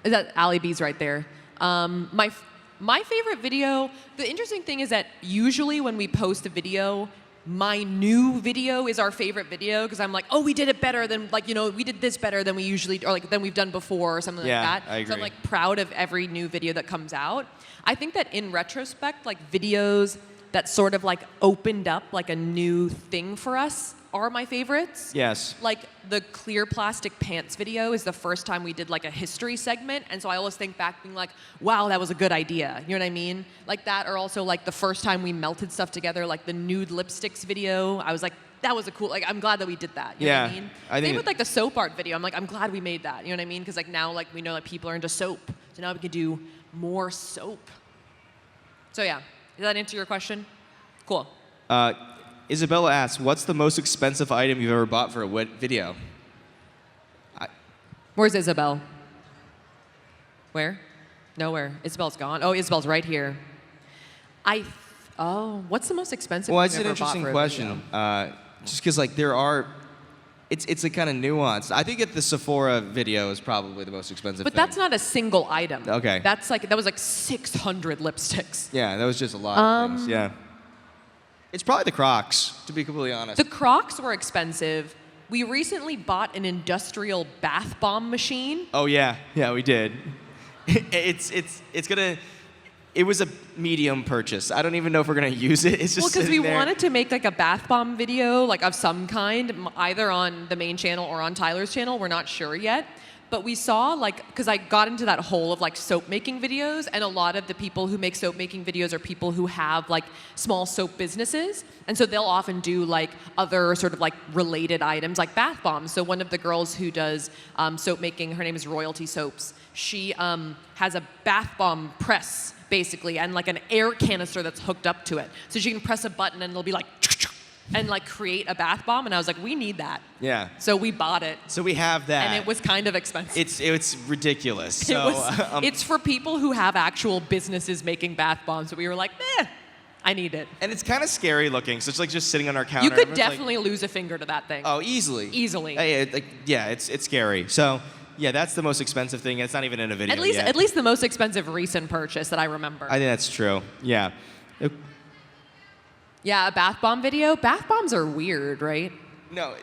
Is that Ali B's right there? My favorite video, the interesting thing is that usually when we post a video, my new video is our favorite video, because I'm like, oh, we did it better than, we did this better than we usually, or than we've done before, or something like that. I agree. So I'm like proud of every new video that comes out. I think that in retrospect, like videos that sort of like opened up like a new thing for us are my favorites. Yes. Like the clear plastic pants video is the first time we did like a history segment, and so I always think back being like, wow, that was a good idea. You know what I mean? Like that, or also like the first time we melted stuff together, like the nude lipsticks video. I was like, that was a cool, like I'm glad that we did that. You know what I mean? Same with like the soap art video. I'm like, I'm glad we made that. You know what I mean? Because like now like we know that people are into soap, so now we can do more soap. So yeah, did that answer your question? Cool. Isabella asks, what's the most expensive item you've ever bought for a video? Where's Isabel? Where? Nowhere. Isabel's gone. Oh, Isabel's right here. What's the most expensive Well, thing it's an you've ever bought interesting for a question. video? Just because like there are, it's a kind of nuanced. I think the Sephora video is probably the most expensive But thing. that's not a single item. Okay. That was like 600 lipsticks. Yeah, that was just a lot of things. Yeah. It's probably the Crocs, to be completely honest. The Crocs were expensive. We recently bought an industrial bath bomb machine. Oh yeah, we did. It was a medium purchase. I don't even know if we're gonna use it. It's just because we there. wanted to make like a bath bomb video, like of some kind, either on the main channel or on Tyler's channel. We're not sure yet. But we saw, because I got into that hole of soap making videos, and a lot of the people who make soap making videos are people who have small soap businesses, and so they'll often do other sort of related items like bath bombs. So one of the girls who does soap making, her name is Royalty Soaps. She has a bath bomb press basically, and an air canister that's hooked up to it, so she can press a button and it'll be like. and like create a bath bomb, and I was like, we need that. Yeah. So we bought it. So we have that. And it was kind of expensive. It's ridiculous. So It's for people who have actual businesses making bath bombs. So we were like, I need it. and it's kind of scary looking. So it's like just sitting on our counter. You could Everyone's like, definitely lose a finger to that thing. oh, easily. Easily. Yeah, it's scary. So yeah, that's the most expensive thing. It's not even in a video yet. At least the most expensive recent purchase that I remember. I think that's true. Yeah. Yeah, a bath bomb video. Bath bombs are weird, right? No,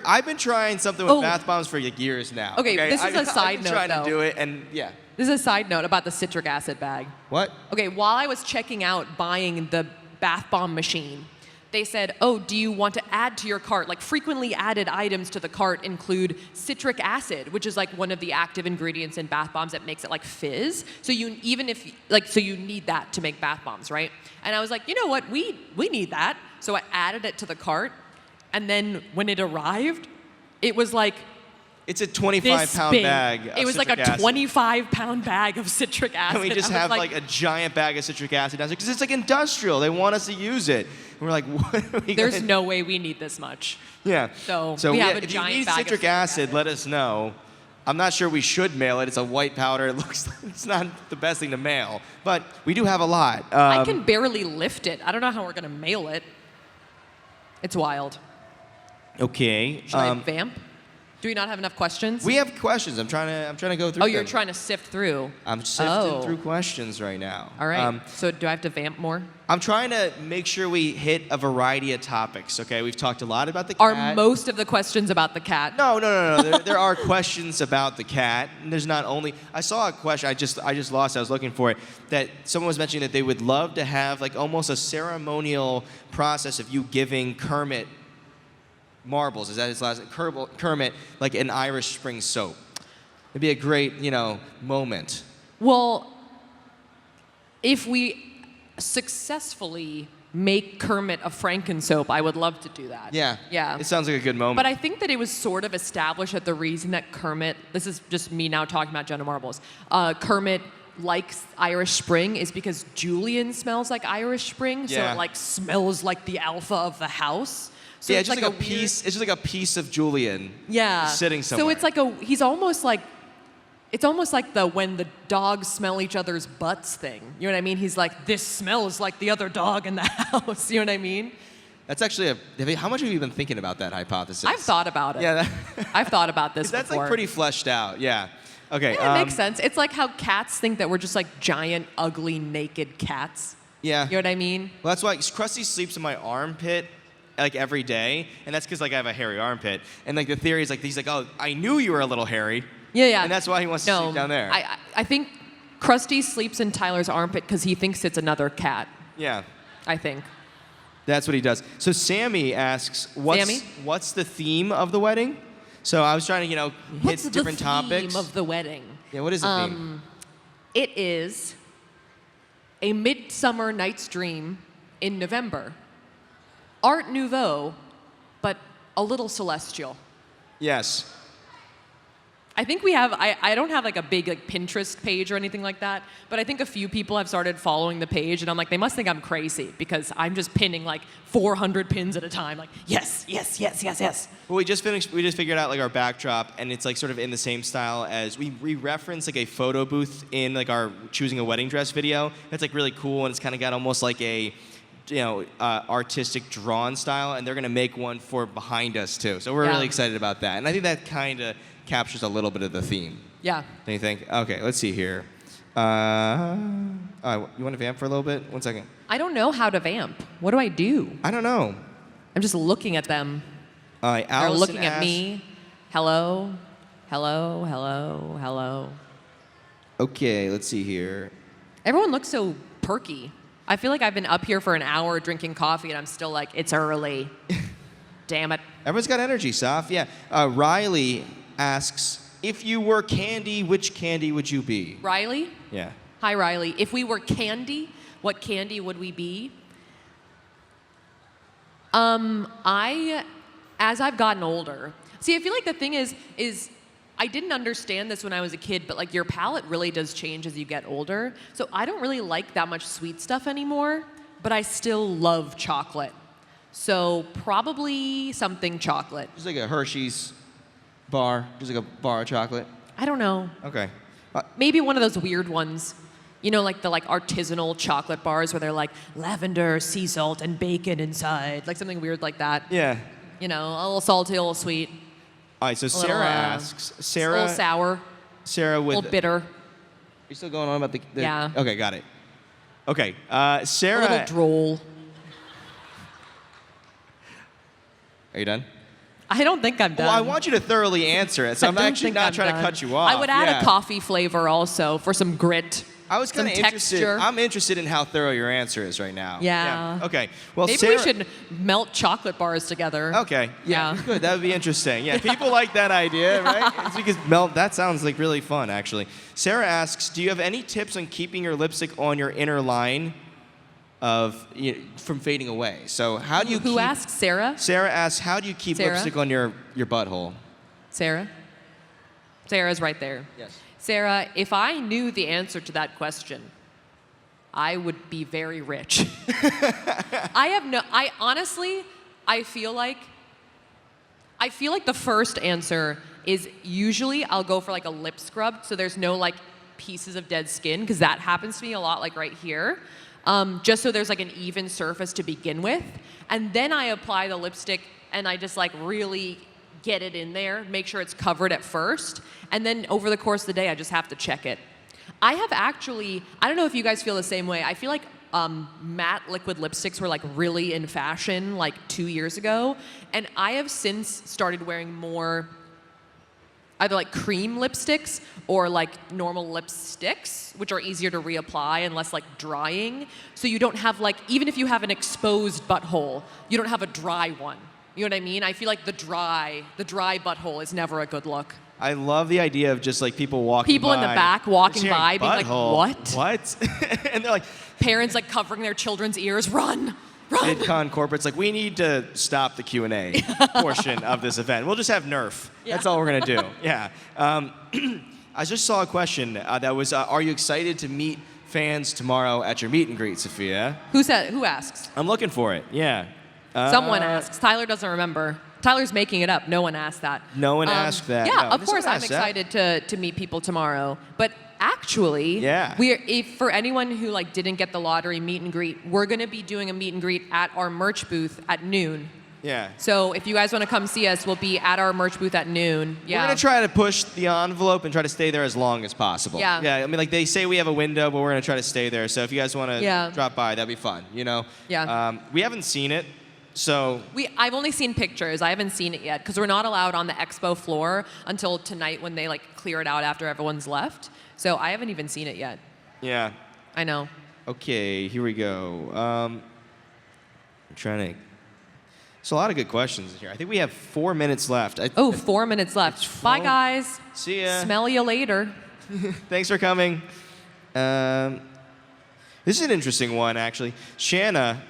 I've been trying something with bath bombs for like years now. Okay, this is a side I've been note, trying though. to do it, and yeah. This is a side note about the citric acid bag. What? Okay, while I was checking out buying the bath bomb machine, they said, oh, do you want to add to your cart? Like frequently added items to the cart include citric acid, which is like one of the active ingredients in bath bombs that makes it like fizz. So you need that to make bath bombs, right? And I was like, you know what, we need that. So I added it to the cart, and then when it arrived, it was like It's a 25-pound big. bag of It was like a citric acid. 25-pound bag of citric acid. And we just I was have like a giant bag of citric acid down there because it's like industrial. They want us to use it. And we're like, what are we there's gonna... no way we need this much. Yeah. So we yeah, have a if giant you need bag of citric acid, let us know. I'm not sure we should mail it. It's a white powder. It looks like it's not the best thing to mail, but we do have a lot. I can barely lift it. I don't know how we're gonna mail it. It's wild. Okay. Should I vamp? Do we not have enough questions? We have questions. I'm trying to go through. Oh, you're them. trying to sift through. I'm sifting through questions right now. All right. So do I have to vamp more? I'm trying to make sure we hit a variety of topics. Okay, we've talked a lot about the Are cat. most of the questions about the cat? No. there are questions about the cat. And there's not only. I saw a question. I just lost it. I was looking for it. That someone was mentioning that they would love to have like almost a ceremonial process of you giving Kermit marbles. Is that his last? Kermit, like an Irish Spring soap. It'd be a great, moment. Well, if we successfully make Kermit a Frankensoap, I would love to do that. Yeah. Yeah. It sounds like a good moment. But I think that it was sort of established that the reason that Kermit, this is just me now talking about Jenna Marbles, Kermit likes Irish Spring is because Julian smells like Irish Spring, so Yeah. it like smells like the alpha of the house. So yeah, it's just like a weird- piece. It's just like a piece of Julian. Yeah. Sitting somewhere. So it's like he's almost like, it's almost like the when the dogs smell each other's butts thing. You know what I mean? He's like, this smells like the other dog in the house. You know what I mean? That's actually how much have you been thinking about that hypothesis? I've thought about it. Yeah. I've thought about this That's before. like pretty fleshed out. Yeah. Okay. Yeah, it makes sense. It's like how cats think that we're just like giant, ugly, naked cats. Yeah. You know what I mean? Well, that's why Krusty sleeps in my armpit like every day, and that's because like I have a hairy armpit. And like the theory is like he's like, oh, I knew you were a little hairy. Yeah. And that's why he wants to sleep down there. I think Krusty sleeps in Tyler's armpit because he thinks it's another cat. Yeah. I think. That's what he does. So Sammy asks, what's the theme of the wedding? So I was trying to, hit different topics. What's the theme of the wedding? Yeah, what is the theme? It is A Midsummer Night's Dream in November. Art Nouveau, but a little celestial. Yes. I think we have, I don't have like a big like Pinterest page or anything like that, but I think a few people have started following the page, and I'm like, they must think I'm crazy because I'm just pinning like 400 pins at a time, like yes. Well, we just figured out like our backdrop, and it's like sort of in the same style as we reference like a photo booth in like our choosing a wedding dress video. It's like really cool, and it's kind of got almost like a artistic drawn style, and they're gonna make one for behind us too. So we're really excited about that, and I think that kind of captures a little bit of the theme. Yeah. Don't you think? Okay, let's see here. You want to vamp for a little bit? 1 second. I don't know how to vamp. What do I do? I don't know. I'm just looking at them. They're Allison looking at asks- me. Hello. Okay, let's see here. Everyone looks so perky. I feel like I've been up here for an hour drinking coffee, and I'm still like, it's early. Damn it. Everyone's got energy, Saf. Yeah. Riley asks, if you were candy, which candy would you be? Riley? Yeah. Hi, Riley. If we were candy, what candy would we be? As I've gotten older, see, I feel like the thing is I didn't understand this when I was a kid, but like your palate really does change as you get older. So I don't really like that much sweet stuff anymore, but I still love chocolate. So probably something chocolate. Just like a Hershey's bar, just like a bar of chocolate. I don't know. Okay. Maybe one of those weird ones. You know, like the artisanal chocolate bars where they're like lavender, sea salt, and bacon inside. Like something weird like that. Yeah. You know, a little salty, a little sweet. All right, so Sarah asks, A little sour, Sarah a with, little bitter. you still going on about the Yeah. Okay, got it. Okay, A Sarah. little droll. Are you done? I don't think I'm done. Well, I want you to thoroughly answer it, so I'm don't actually think not I'm trying done. to cut you off. I would add Yeah. a coffee flavor also for some grit. I was kind of some interested. texture. I'm interested in how thorough your answer is right now. Yeah. Okay. Well, Maybe Sarah, we should melt chocolate bars together. Okay. Yeah. Yeah. Good. That would be interesting. Yeah. People like that idea, right? It's because melt. That sounds like really fun, actually. Sarah asks, do you have any tips on keeping your lipstick on your inner line from fading away? So how do you? Who asks? Sarah? Sarah asks, how do you keep Sarah? lipstick on your butthole? Sarah? Sarah's right there. Yes. Sarah, if I knew the answer to that question, I would be very rich. I honestly, I feel like the first answer is usually I'll go for like a lip scrub so there's no like pieces of dead skin, because that happens to me a lot, like right here. Just so there's like an even surface to begin with. And then I apply the lipstick and I just like really get it in there, make sure it's covered at first. And then over the course of the day, I just have to check it. I have actually, I don't know if you guys feel the same way. I feel like matte liquid lipsticks were like really in fashion like 2 years ago. And I have since started wearing more either like cream lipsticks or like normal lipsticks, which are easier to reapply and less like drying. So you don't have like, even if you have an exposed butthole, you don't have a dry one. You know what I mean? I feel like the dry butthole is never a good look. I love the idea of just like people walking People by. in the back walking Sharing by being like, butthole. what? What? And they're like, Parents like covering their children's ears, run. VidCon corporate's like, we need to stop the Q&A portion of this event. We'll just have Nerf. Yeah. That's all we're going to do. Yeah. I just saw a question that was, are you excited to meet fans tomorrow at your meet and greet, Safiya? Who asks? I'm looking for it. Yeah. Someone asks. Tyler doesn't remember. Tyler's making it up. No one asked that. No one asked that. Yeah, No, of course someone I'm asked that. excited to meet people tomorrow. But actually, Yeah. if for anyone who like didn't get the lottery meet and greet, we're going to be doing a meet and greet at our merch booth at noon. Yeah. So if you guys want to come see us, we'll be at our merch booth at noon. Yeah. We're going to try to push the envelope and try to stay there as long as possible. Yeah. Yeah, I mean, like they say we have a window, but we're going to try to stay there. So if you guys want to Yeah. drop by, that'd be fun, you know? Yeah. We haven't seen it, so... I've only seen pictures. I haven't seen it yet because we're not allowed on the expo floor until tonight when they like clear it out after everyone's left. So I haven't even seen it yet. Yeah. I know. Okay, here we go. I'm trying to... There's a lot of good questions here. I think we have 4 minutes left. 4 minutes left. Bye, guys. See ya. Smell you later. Thanks for coming. This is an interesting one, actually. Shanna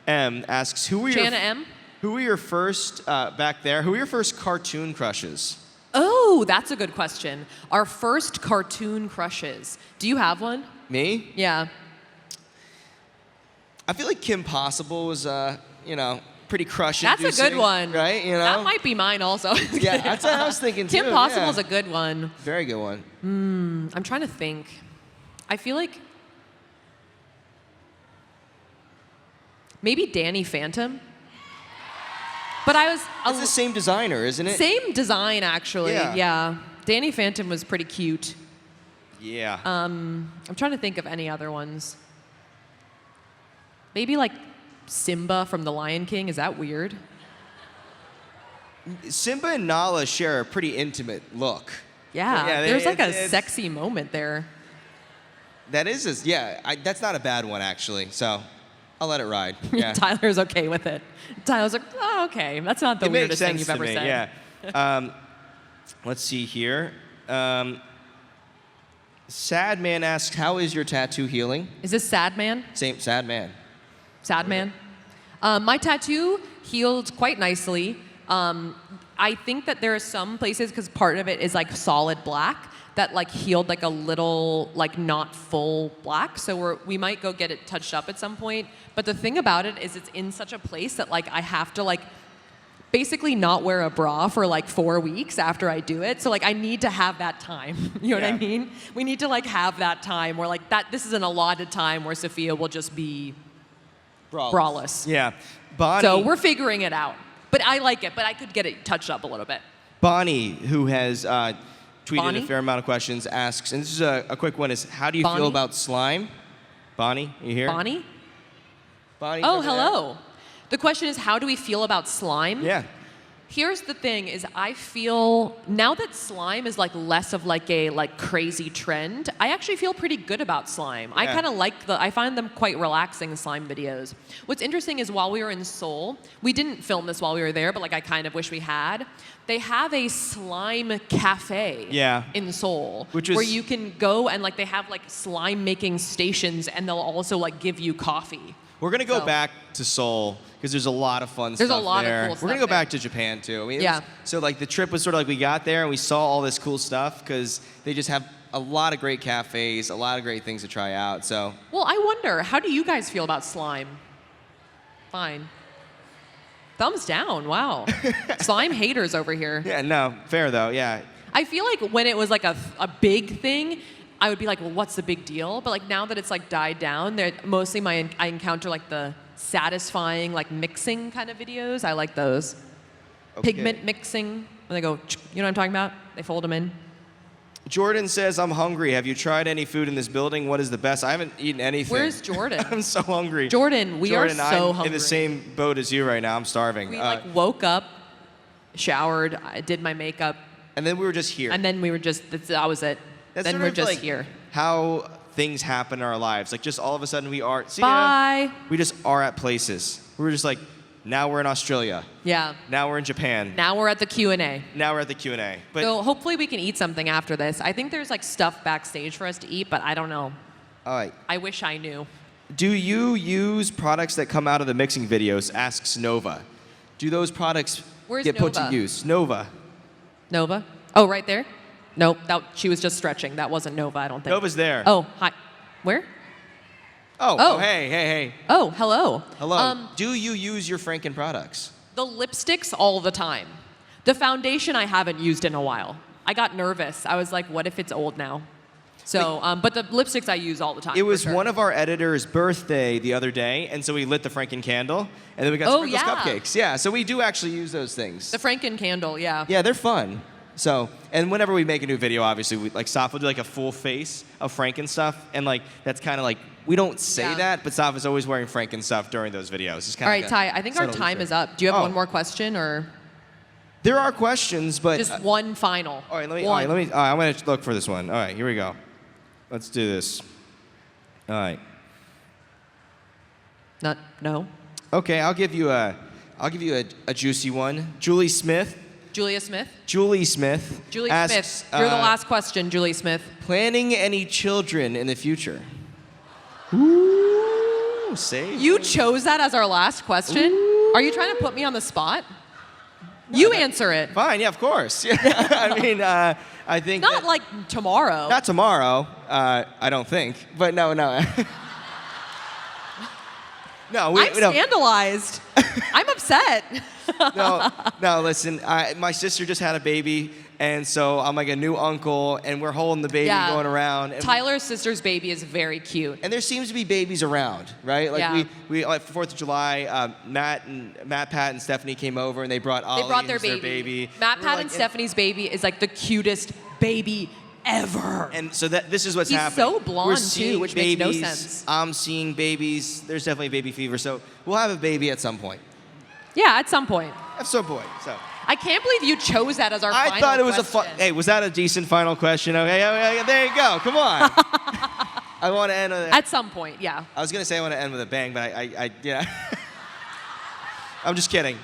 M asks, Who were your first, back there, who were your first cartoon crushes? Oh, that's a good question. Our first cartoon crushes. Do you have one? Me? Yeah. I feel like Kim Possible was, pretty crush That's a good one. Right? You know? That might be mine also. Yeah, that's what I was thinking too. Kim Possible's yeah. a good one. Very good one. I'm trying to think. I feel like maybe Danny Phantom. But I was It's the same designer, isn't it? same design actually. Yeah. Yeah. Danny Phantom was pretty cute. Yeah. I'm trying to think of any other ones. Maybe like Simba from The Lion King. Is that weird? Simba and Nala share a pretty intimate look. Yeah. Yeah, There's like a it's- sexy moment there. That is, that's not a bad one, actually. So I'll let it ride. Yeah. Tyler's okay with it. Tyler's like, oh, okay. That's not the It makes weirdest thing sense you've to ever me, said. Yeah. Let's see here. Sad Man asks, how is your tattoo healing? Is this Sad Man? Same, Sad Man. Sad Man? My tattoo healed quite nicely. I think that there are some places, because part of it is like solid black, that like healed like a little like not full black. So we might go get it touched up at some point. But the thing about it is it's in such a place that like I have to like basically not wear a bra for like 4 weeks after I do it. So like I need to have that time. You know what I mean? We need to like have that time where like this is an allotted time where Safiya will just be braless. Yeah. Bonnie. So we're figuring it out. But I like it, but I could get it touched up a little bit. Bonnie, who has tweeted Bonnie? a fair amount of questions, asks, and this is a quick one, is how do you Bonnie? feel about slime? Bonnie, you here? Bonnie? Bonnie? Oh, hello. The question is, how do we feel about slime? Yeah. Here's the thing: is I feel now that slime is like less of like a like crazy trend. I actually feel pretty good about slime. I kind of like I find them quite relaxing, slime videos. What's interesting is while we were in Seoul, we didn't film this while we were there, but like I kind of wish we had. They have a slime cafe in Seoul, where you can go and like they have like slime making stations, and they'll also like give you coffee. We're going to go back to Seoul because there's a lot of fun stuff there. There's a lot of cool stuff. We're going to go back to Japan, too. I mean, so, like, the trip was sort of like we got there and we saw all this cool stuff because they just have a lot of great cafes, a lot of great things to try out, so. Well, I wonder, how do you guys feel about slime? Fine. Thumbs down, wow. Slime haters over here. Yeah, no, fair, though, yeah. I feel like when it was like a big thing, I would be like, well, what's the big deal? But like now that it's like died down, mostly I encounter like the satisfying like mixing kind of videos. I like those. Okay. Pigment mixing, when they go, you know what I'm talking about? They fold them in. Jordan says, I'm hungry. Have you tried any food in this building? What is the best? I haven't eaten anything. Where's Jordan? I'm so hungry. Jordan, we are so I'm hungry. in the same boat as you right now. I'm starving. We like woke up, showered, I did my makeup. And then we were just here. And then we were just, that was it. That's then sort we're of just like here. How things happen in our lives. Like just all of a sudden we are. See Bye. We just are at places. We're just like, now we're in Australia. Yeah. Now we're in Japan. Now we're at the Q&A. Now we're at the Q&A. But So hopefully we can eat something after this. I think there's like stuff backstage for us to eat, but I don't know. all right. I wish I knew. Do you use products that come out of the mixing videos? Asks Nova. Do those products get put to Nova? use? Nova. Nova? Oh, right there? Nope, she was just stretching. That wasn't Nova, I don't think. Nova's there. Oh, hi. Where? Oh, hey. Oh, hello. Hello. Do you use your Franken products? The lipsticks all the time. The foundation I haven't used in a while. I got nervous. I was like, what if it's old now? So, but the lipsticks I use all the time. It was one of our editors' birthday the other day, and so we lit the Franken candle, and then we got sprinkles cupcakes. Yeah, so we do actually use those things. The Franken candle, yeah. Yeah, they're fun. So, and whenever we make a new video, obviously, like Saf will do like a full face of Franken stuff, and like that's kind of like we don't say that, but Saf is always wearing Franken stuff during those videos. It's kind all right, Ty, I think our time is up. Do you have one more question, or? There are questions, but just one final. All right, I'm gonna look for this one. All right, here we go. Let's do this. All right. No. Okay, I'll give you a juicy one. Julie Smith. Julia Smith? Julie Smith. Julie asks, Smith. You're the last question, Julie Smith. Planning any children in the future? Ooh, say. You chose that as our last question? Ooh. Are you trying to put me on the spot? You answer it. Fine, yeah, of course. Yeah. I mean, I think not like tomorrow. Not tomorrow, I don't think. But no. No, I'm scandalized. I'm upset. No, listen, my sister just had a baby, and so I'm like a new uncle, and we're holding the baby going around. And Tyler's sister's baby is very cute. And there seems to be babies around, right? Like we like for 4th of July, Matt, Pat, and Stephanie came over, and they brought Ollie, their baby. Matt, Pat, and Stephanie's baby is like the cutest baby ever. And so this is what's happening. He's so blonde too, which makes no sense. I'm seeing babies. There's definitely baby fever. So we'll have a baby at some point. Yeah, at some point. At some point. So. I can't believe you chose that as our final question. I thought it was a fun. Hey, was that a decent final question? Okay, there you go. Come on. I want to end with at some point. Yeah. I was gonna say I want to end with a bang, but I I'm just kidding.